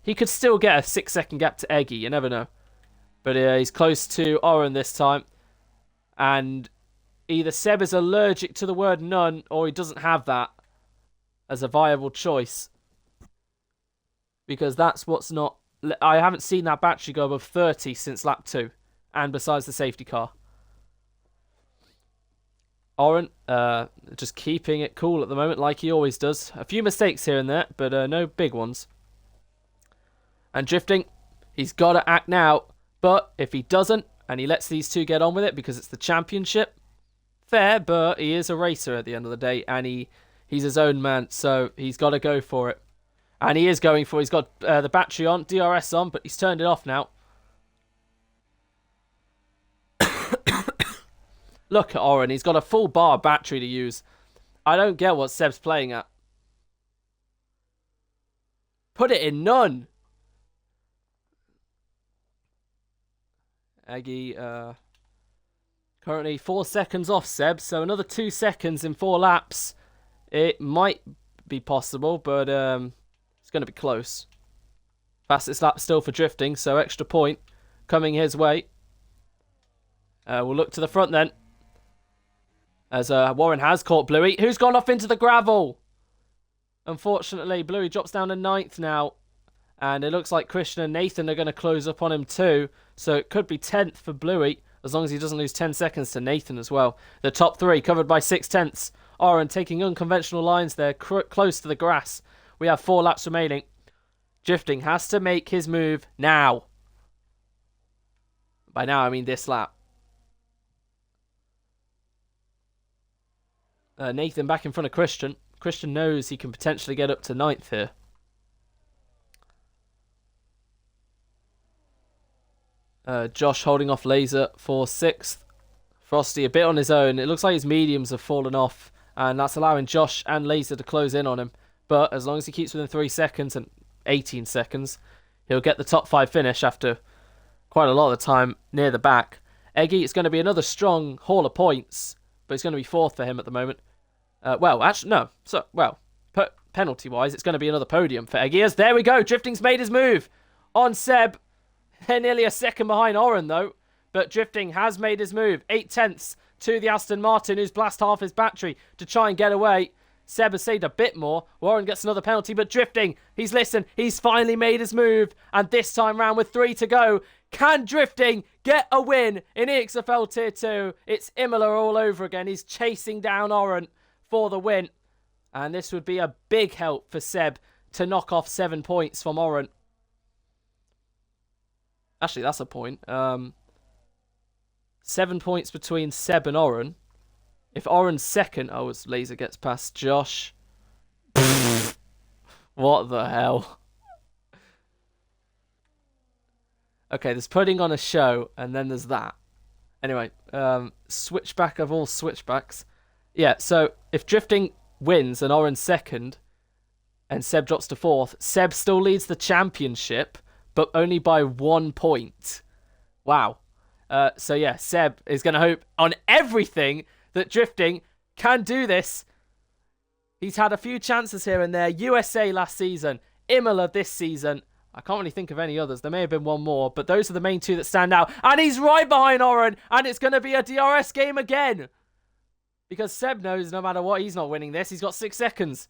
could still get a 6-second gap to Eggy. You never know. But he's close to Oren this time. And either Seb is allergic to the word none, or he doesn't have that as a viable choice. Because that's what's not... I haven't seen that battery go above 30 since lap 2. And besides the safety car. Oren, just keeping it cool at the moment, like he always does. A few mistakes here and there, but no big ones. And Drifting, he's got to act now. But if he doesn't, and he lets these two get on with it because it's the championship, fair, but he is a racer at the end of the day, and he's his own man, so he's got to go for it. And he is going for it. He's got the battery on, DRS on, but he's turned it off now. Look at Oren. He's got a full bar battery to use. I don't get what Seb's playing at. Put it in none. Eggy, currently 4 seconds off Seb, so another 2 seconds in 4 laps. It might be possible, but it's going to be close. Fastest lap still for Drifting, so extra point coming his way. We'll look to the front then. As Warren has caught Bluey, who's gone off into the gravel. Unfortunately, Bluey drops down to 9th now. And it looks like Christian and Nathan are going to close up on him too. So it could be 10th for Bluey, as long as he doesn't lose 10 seconds to Nathan as well. The top 3 covered by 6/10. Oren taking unconventional lines there, close to the grass. We have 4 laps remaining. Drifting has to make his move now. By now, I mean this lap. Nathan back in front of Christian. Christian knows he can potentially get up to 9th here. Josh holding off Laser for 6th. Frosty a bit on his own. It looks like his mediums have fallen off, and that's allowing Josh and Laser to close in on him. But as long as he keeps within 3 seconds and 18 seconds, he'll get the top 5 finish after quite a lot of the time near the back. Eggy, it's going to be another strong haul of points, but it's going to be 4th for him at the moment. Penalty-wise, it's going to be another podium for Eggy. As there we go, Drifting's made his move on Seb. They're nearly a second behind Oren, though. But Drifting has made his move. 8/10 to the Aston Martin, who's blasted half his battery to try and get away. Seb has saved a bit more. Warren gets another penalty, but Drifting, he's listened. He's finally made his move. And this time round with 3 to go, can Drifting get a win in EXFL Tier 2? It's Imola all over again. He's chasing down Oren for the win. And this would be a big help for Seb to knock off 7 points from Oren. Actually, that's a point. 7 points between Seb and Oren. If Oren's second... Oh, as Laser gets past Josh. What the hell? Okay, there's putting on a show, and then there's that. Anyway, switchback of all switchbacks. Yeah, so if Drifting wins and Oren's second, and Seb drops to 4th, Seb still leads the championship, but only by 1 point. Wow. So yeah, Seb is going to hope on everything that Drifting can do this. He's had a few chances here and there. USA last season, Imola this season. I can't really think of any others. There may have been one more, but those are the main 2 that stand out. And he's right behind Oren, and it's going to be a DRS game again. Because Seb knows no matter what, he's not winning this. He's got 6 seconds.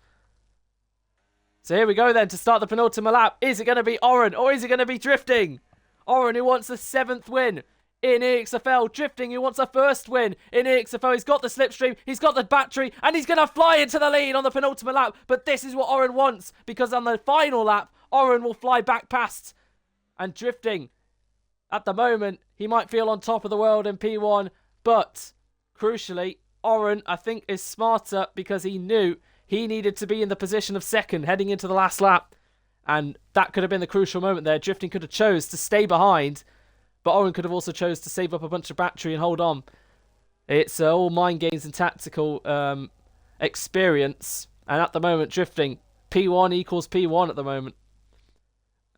So here we go then to start the penultimate lap. Is it going to be Oren or is it going to be Drifting? Oren who wants the 7th win in EXFL. Drifting who wants a 1st win in EXFL. He's got the slipstream, he's got the battery, and he's going to fly into the lead on the penultimate lap. But this is what Oren wants, because on the final lap, Oren will fly back past. And Drifting, at the moment, he might feel on top of the world in P1. But, crucially, Oren, I think, is smarter because he knew he needed to be in the position of 2nd heading into the last lap. And that could have been the crucial moment there. Drifting could have chose to stay behind, but Oren could have also chose to save up a bunch of battery and hold on. It's all mind games and tactical experience. And at the moment, Drifting, P1 equals P1 at the moment.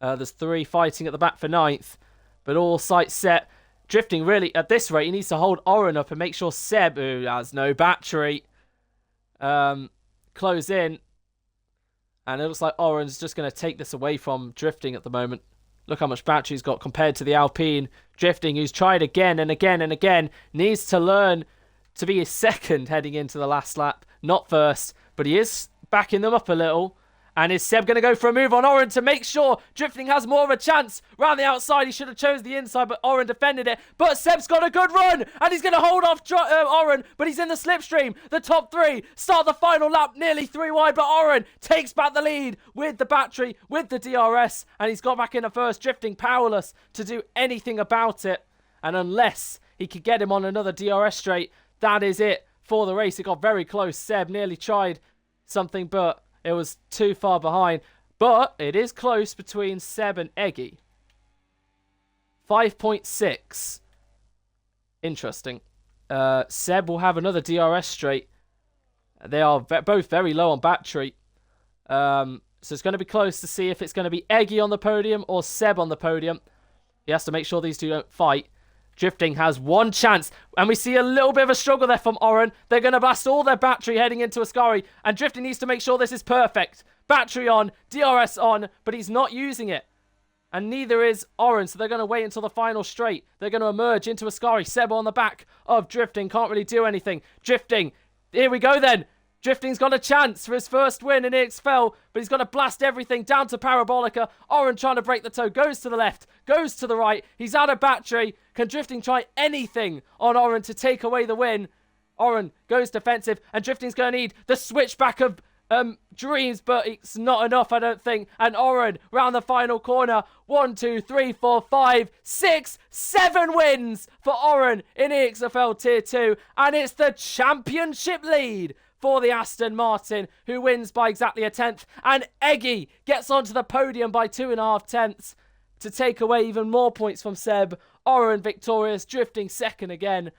There's 3 fighting at the back for 9th, but all sights set. Drifting, really, at this rate, he needs to hold Oren up and make sure Seb, who has no battery, close in. And it looks like Oren's just going to take this away from Drifting at the moment. Look how much battery he's got compared to the Alpine. Drifting, who's tried again and again and again, needs to learn to be his 2nd heading into the last lap, not 1st. But he is backing them up a little. And is Seb going to go for a move on Oren to make sure Drifting has more of a chance? Round the outside, he should have chose the inside, but Oren defended it. But Seb's got a good run, and he's going to hold off Oren, but he's in the slipstream. The top 3 start the final lap nearly 3 wide, but Oren takes back the lead with the battery, with the DRS, and he's got back in the 1st. Drifting powerless to do anything about it. And unless he could get him on another DRS straight, that is it for the race. It got very close. Seb nearly tried something, but it was too far behind. But it is close between Seb and Eggy. 5.6. Interesting. Seb will have another DRS straight. They are both very low on battery. So it's going to be close to see if it's going to be Eggy on the podium or Seb on the podium. He has to make sure these 2 don't fight. Drifting has 1 chance, and we see a little bit of a struggle there from Oren. They're going to blast all their battery heading into Ascari, and Drifting needs to make sure this is perfect. Battery on, DRS on, but he's not using it. And neither is Oren, so they're going to wait until the final straight. They're going to emerge into Ascari. Seb on the back of Drifting, can't really do anything. Drifting, here we go then. Drifting's got a chance for his 1st win in EXFL, but he's got to blast everything down to Parabolica. Oren trying to break the toe, goes to the left, goes to the right. He's out of battery. Can Drifting try anything on Oren to take away the win? Oren goes defensive, and Drifting's going to need the switchback of dreams, but it's not enough, I don't think. And Oren round the final corner. 1, 2, 3, 4, 5, 6, 7 wins for Oren in EXFL Tier 2, and it's the championship lead for the Aston Martin, who wins by exactly a 10th. And Eggy gets onto the podium by 2.5 tenths to take away even more points from Seb. Oren victorious, Drifting 2nd again.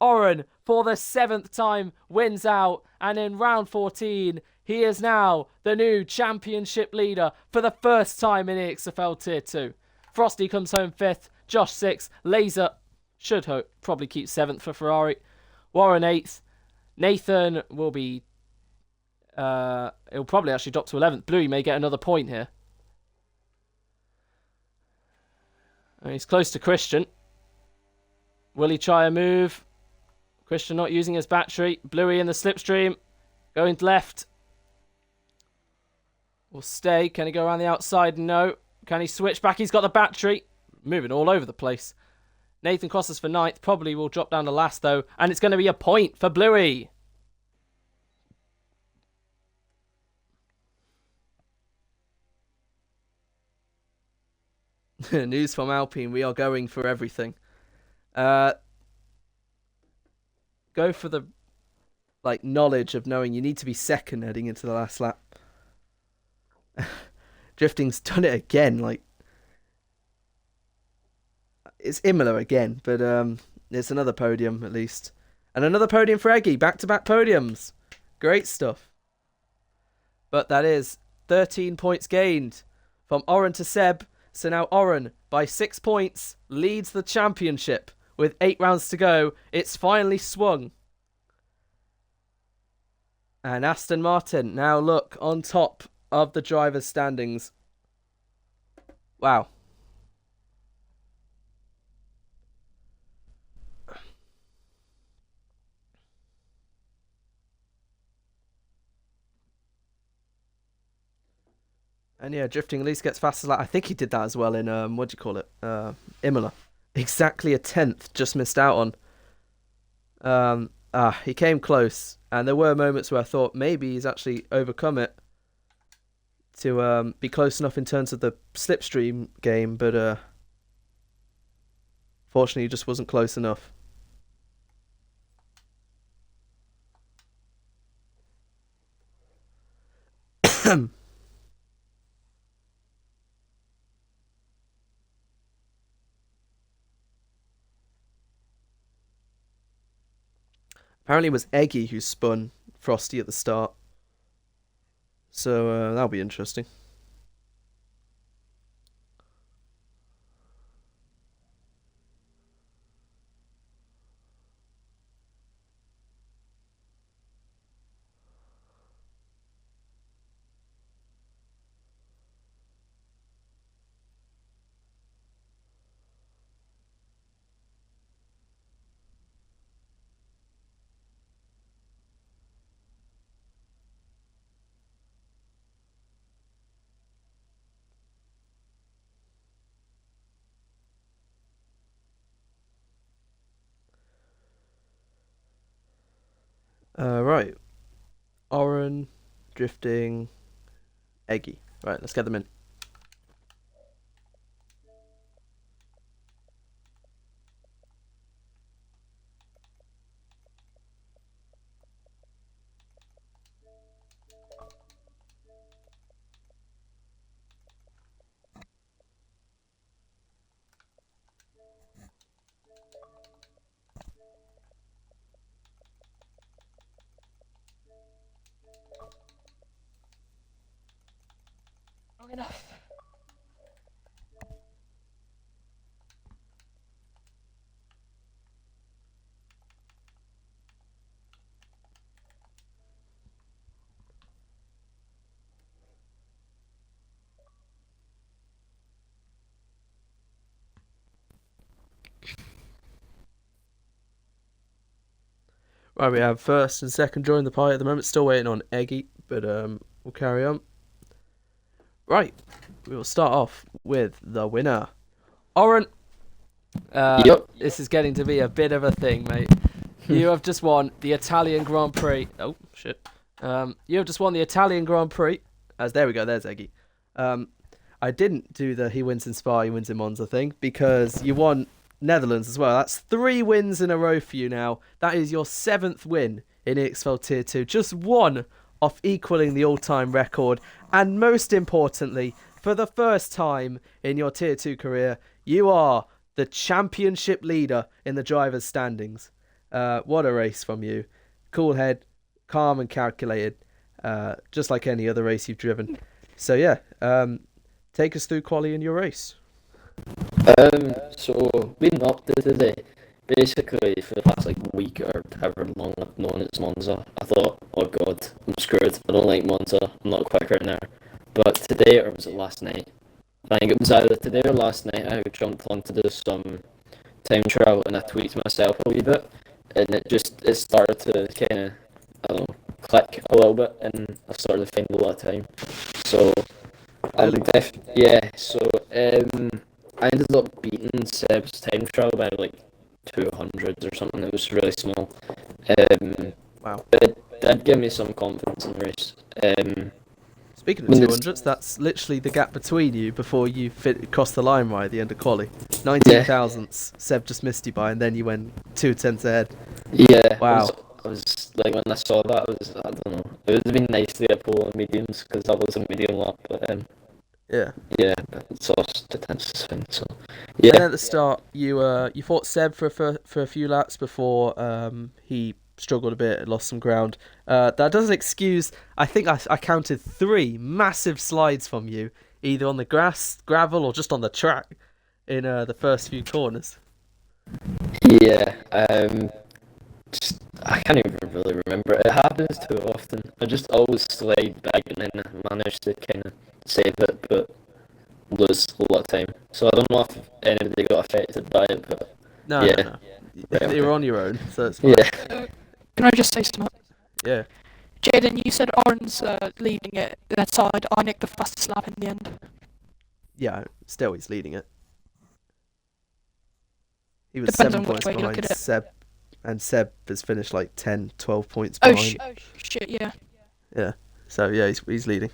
Oren, for the 7th time, wins out. And in round 14, he is now the new championship leader for the first time in EXFL Tier 2. Frosty comes home 5th, Josh 6th, Laser should probably keep 7th for Ferrari, Warren 8th, Nathan will be, he'll probably actually drop to 11th. Bluey may get another point here. And he's close to Christian. Will he try a move? Christian not using his battery. Bluey in the slipstream. Going left. Will stay. Can he go around the outside? No. Can he switch back? He's got the battery. Moving all over the place. Nathan crosses for 9th. Probably will drop down to last though. And it's going to be a point for Bluey. News from Alpine. We are going for everything. Go for the knowledge of knowing you need to be second heading into the last lap. Drifting's done it again. It's Imola again, but it's another podium at least, and another podium for Eggy. Back-to-back podiums, great stuff. But that is 13 points gained from Oren to Seb. So now Oren, by 6 points, leads the championship. With 8 rounds to go, it's finally swung. And Aston Martin now look on top of the drivers' standings. Wow. And yeah, Drifting at least gets fast as I think he did that as well in what do you call it? Imola. Exactly a 10th, just missed out on. He came close, and there were moments where I thought maybe he's actually overcome it to be close enough in terms of the slipstream game, but fortunately he just wasn't close enough. Apparently it was Eggy who spun Frosty at the start. So that'll be interesting. Right. Oren, Drifting, Eggy. Right, let's get them in. Enough. Right, we have first and second joining the party at the moment. Still waiting on Eggy, but we'll carry on. Right, we will start off with the winner, Oren. Yep. This is getting to be a bit of a thing, mate. You have just won the Italian Grand Prix. Oh shit! You have just won the Italian Grand Prix. There we go. There's Eggy. I didn't do the he wins in Spa, he wins in Monza thing because you won Netherlands as well. That's 3 wins in a row for you now. That is your 7th win in EXFL Tier 2. Just one off equaling the all-time record. And most importantly, for the first time in your Tier 2 career, you are the championship leader in the drivers' standings. What a race from you. Cool head, calm and calculated, just like any other race you've driven. So yeah, take us through quali in your race. So leading up to today, basically for the past like week or however long I've known it's Monza, I thought, oh god, I'm screwed. I don't like Monza. I'm not a quicker in there. But today, or was it last night? I think it was either today or last night. I jumped on to do some time trial and I tweaked myself a wee bit, and it started to kind of, I don't know, click a little bit, and I started to find a lot of time. So yeah. So I ended up beating Seb's time trial by like 200 or something. It was really small. Wow. But it did give me some confidence in the race. Speaking of 200s, that's literally the gap between you before you crossed the line right at the end of quali. 19 thousandths. Seb just missed you by, and then you went 2 tenths ahead. Yeah. Wow. I was like, when I saw that, I don't know. It would have been nice to get pole on mediums because I was a medium lap, but Yeah. but it's all just a tense thing. So And then at the start, you fought Seb for a few laps before he struggled a bit, lost some ground. That doesn't excuse. I think I counted 3 massive slides from you, either on the grass, gravel, or just on the track in the first few corners. Yeah. I can't even really remember. It happens too often. I just always slide back and then manage to kind of save it, but lose a lot of time. So I don't know if anybody got affected by it, but No, yeah. no. Right, You're on your own, so it's fine. Yeah. Can I just say something? Yeah. Jaden, you said Oren's leading it that side. I nicked the fastest lap in the end. Yeah, still he's leading it. He was Depends 7 on which points way you look behind at it. Seb, and Seb has finished like 10, 12 points Oh, behind. shit, yeah. Yeah. So yeah, he's leading.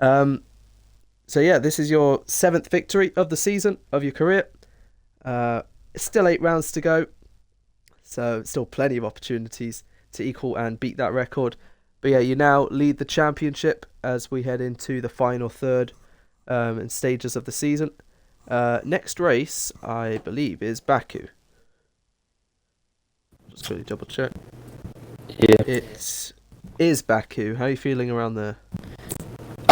So yeah, this is your 7th victory of the season of your career. Still 8 rounds to go, so still plenty of opportunities to equal and beat that record. But yeah, you now lead the championship as we head into the final third and stages of the season. Next race, I believe, is Baku. Just quickly double check. Yeah. It is Baku. How are you feeling around there?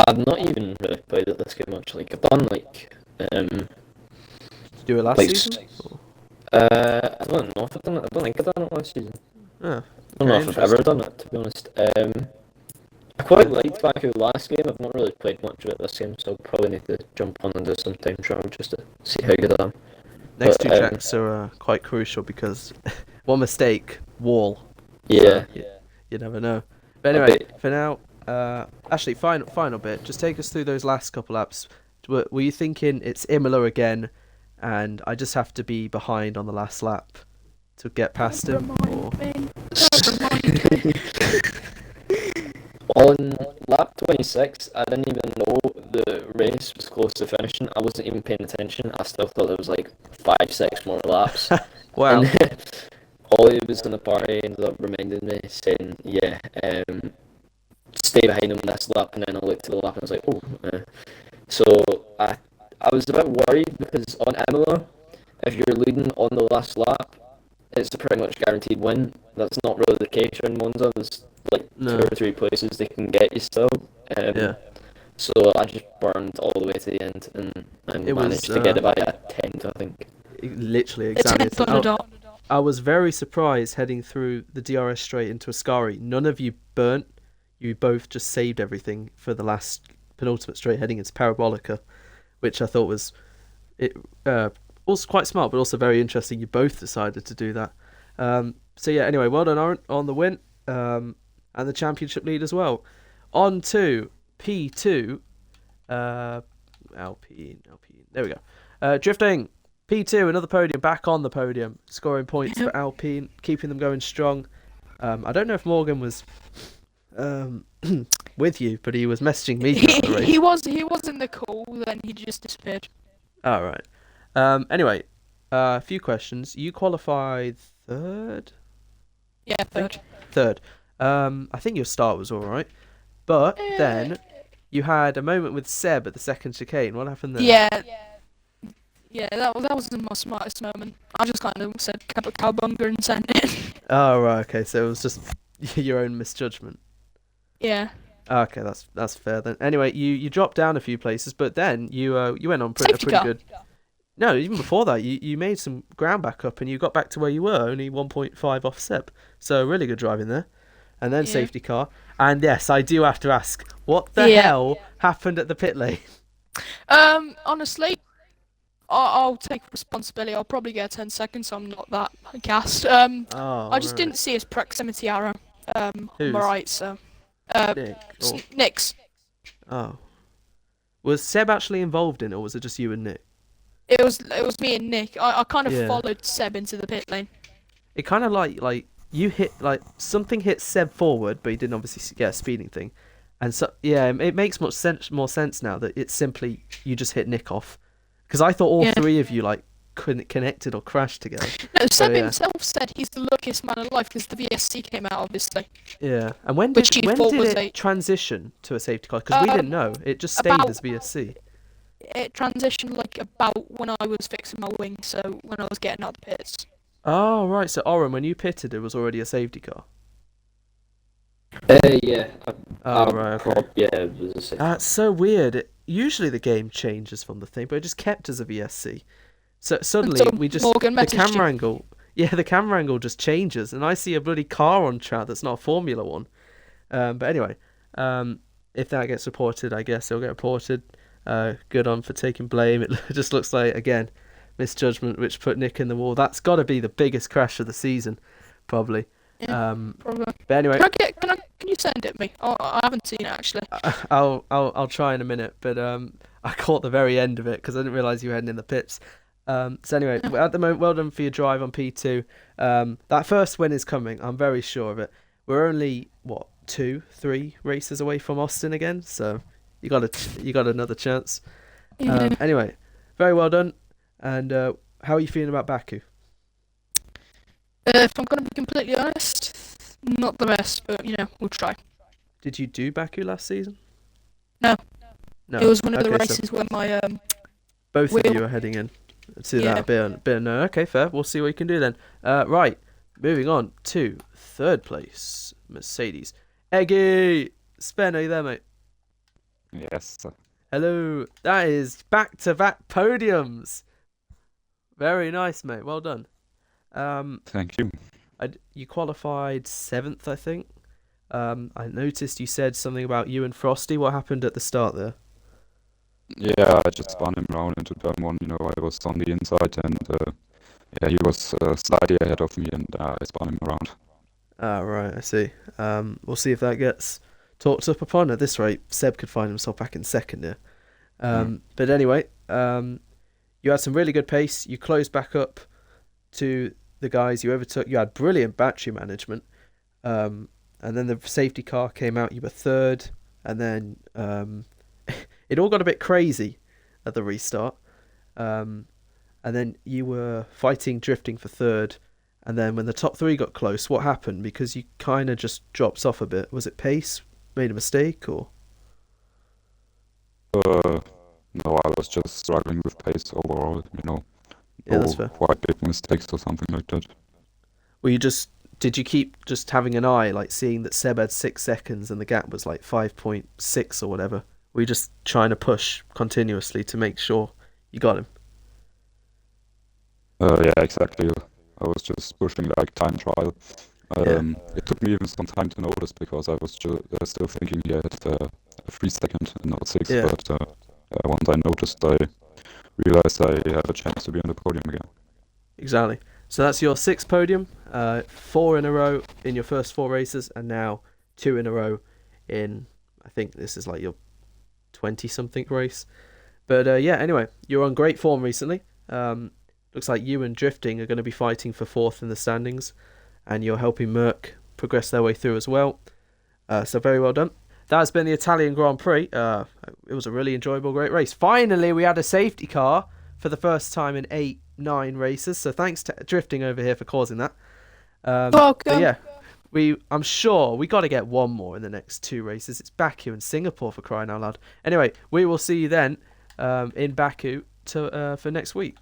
I've not even really played it this game much. Like I've done like Did you do it last like season? I don't know if I've done it. I don't think I've done it last season. Oh, I don't know if I've ever done it, to be honest. I quite liked Baku last game. I've not really played much of it this game, so I'll probably need to jump on and do some time trial just to see how good I am. Next But, 2 checks are quite crucial because one mistake, wall. Yeah. So you never know. But anyway, for now, actually, final bit. Just take us through those last couple laps. Were you thinking it's Imola again, and I just have to be behind on the last lap to get past him? Or... On lap 26, I didn't even know the race was close to finishing. I wasn't even paying attention. I still thought there was like 5-6 more laps. Wow. And Ollie was in the party, ended up reminding me, saying, yeah, stay behind him this lap, and then I looked to the lap and I was like, oh. So I was a bit worried because on Imola, if you're leading on the last lap, it's a pretty much guaranteed win. That's not really the case in Monza. There's like 2 or 3 places they can get you still. So I just burned all the way to the end and managed to get it by a 10th, I think. Literally, It's exactly. I was very surprised heading through the DRS straight into Ascari. None of you burnt. You both just saved everything for the last penultimate straight heading into Parabolica, which I thought was also quite smart, but also very interesting. You both decided to do that. So yeah, anyway, well done, Aaron, on the win and the championship lead as well. On to P2, Alpine. There we go. Drifting. P2, another podium, back on the podium, scoring points for Alpine, keeping them going strong. I don't know if Morgan was with you, but he was messaging me throughout the race. He was in the call, then he just disappeared. Oh, right. Anyway, a few questions. You qualified third? Yeah, third. Third. I think your start was alright. But then you had a moment with Seb at the second chicane. What happened there? Yeah, that wasn't my smartest moment. I just kind of said cowbunga and sent it. Oh, right, okay, so it was just your own misjudgment. Yeah. Okay, that's fair then. Anyway, you dropped down a few places, but then you went on a Safety pretty car. good. No, even before that, you made some ground back up and you got back to where you were, only 1.5 off Seb. So really good driving there. And then Yeah. safety car. And yes, I do have to ask, what the Yeah. hell happened at the pit lane? Honestly, I'll take responsibility. I'll probably get 10 seconds, so I'm not that gassed. Oh, I just right. didn't see his proximity arrow. On Whose? my right, so. Nick. Or... Nick's. Oh. Was Seb actually involved in it, or was it just you and Nick? It was me and Nick. I kind of Yeah. followed Seb into the pit lane. It kind of like you hit like something hit Seb forward, but he didn't obviously get a speeding thing, and so yeah, it makes more sense now that it's simply you just hit Nick off, because I thought all Yeah. three of you like connected or crashed together. No, Seb yeah. himself said he's the luckiest man alive because the VSC came out, obviously. Yeah, and when Which did you thought was it transition to a safety car? Because we didn't know. It just stayed about- as VSC. It transitioned like about when I was fixing my wing, so when I was getting out the pits. Oh right, so Oren, when you pitted, it was already a safety car. Yeah. Oh right, okay. Yeah, it was a safety. That's so weird. Usually the game changes from the thing, but it just kept as a VSC. So suddenly Until we just Morgan the messaged you. camera angle. Yeah, the camera angle just changes, and I see a bloody car on track that's not a Formula One. But anyway, if that gets reported, I guess it'll get reported. Good on for taking blame. It just looks like again misjudgment, which put Nick in the wall. That's got to be the biggest crash of the season, probably. Yeah, probably. But anyway, Can you send it me? Oh, I haven't seen it actually. I'll try in a minute, but I caught the very end of it because I didn't realise you were heading in the pits. So anyway, at the moment, well done for your drive on P2. That first win is coming. I'm very sure of it. We're only 2-3 races away from Austin again, so you got another chance. Yeah. Anyway, very well done. And how are you feeling about Baku? If I'm gonna be completely honest, not the best, but we'll try. Did you do Baku last season? No. No. It was one of the Okay, so races where my both wheel- of you are heading in to Yeah. that bit of no. Okay, fair. We'll see what you can do then. Right, moving on to third place, Mercedes. Eggy, Sven, are you there, mate? Yes. Hello. That is back-to-back podiums. Very nice, mate. Well done. Thank you. You qualified 7th, I think. I noticed you said something about you and Frosty. What happened at the start there? Yeah, I just spun him around into turn one. I was on the inside, and yeah, he was slightly ahead of me, and I spun him around. Ah, right, I see. We'll see if that gets talked up upon. At this rate, Seb could find himself back in second here. But anyway, you had some really good pace. You closed back up to the guys you overtook. You had brilliant battery management. And then the safety car came out. You were third. And then it all got a bit crazy at the restart. And then you were drifting for third. And then when the top three got close, what happened? Because you kind of just dropped off a bit. Was it pace? Made a mistake? Or? No, I was just struggling with pace overall. Yeah, that's fair. Quite big mistakes or something like that. Did you keep just having an eye, like seeing that Seb had 6 seconds and the gap was like 5.6 or whatever? Were you just trying to push continuously to make sure you got him? Yeah, exactly. I was just pushing like time trial. It took me even some time to notice because I was still thinking he had a 3 second and not 6. Yeah. But once I noticed, I realized I had a chance to be on the podium again. Exactly. So that's your 6th podium, 4 in a row in your first 4 races, and now 2 in a row in, I think this is like your 20-something race. But yeah, anyway, you're on great form recently. Looks like you and Drifting are going to be fighting for 4th in the standings, and you're helping Merck progress their way through as well. So very well done. That has been the Italian Grand Prix. It was a really enjoyable, great race. Finally, we had a safety car for the first time in 8-9 races. So thanks to Drifting over here for causing that. Welcome. Yeah, I'm sure we got to get one more in the next 2 races. It's Baku and Singapore, for crying out loud. Anyway, we will see you then in Baku for next week.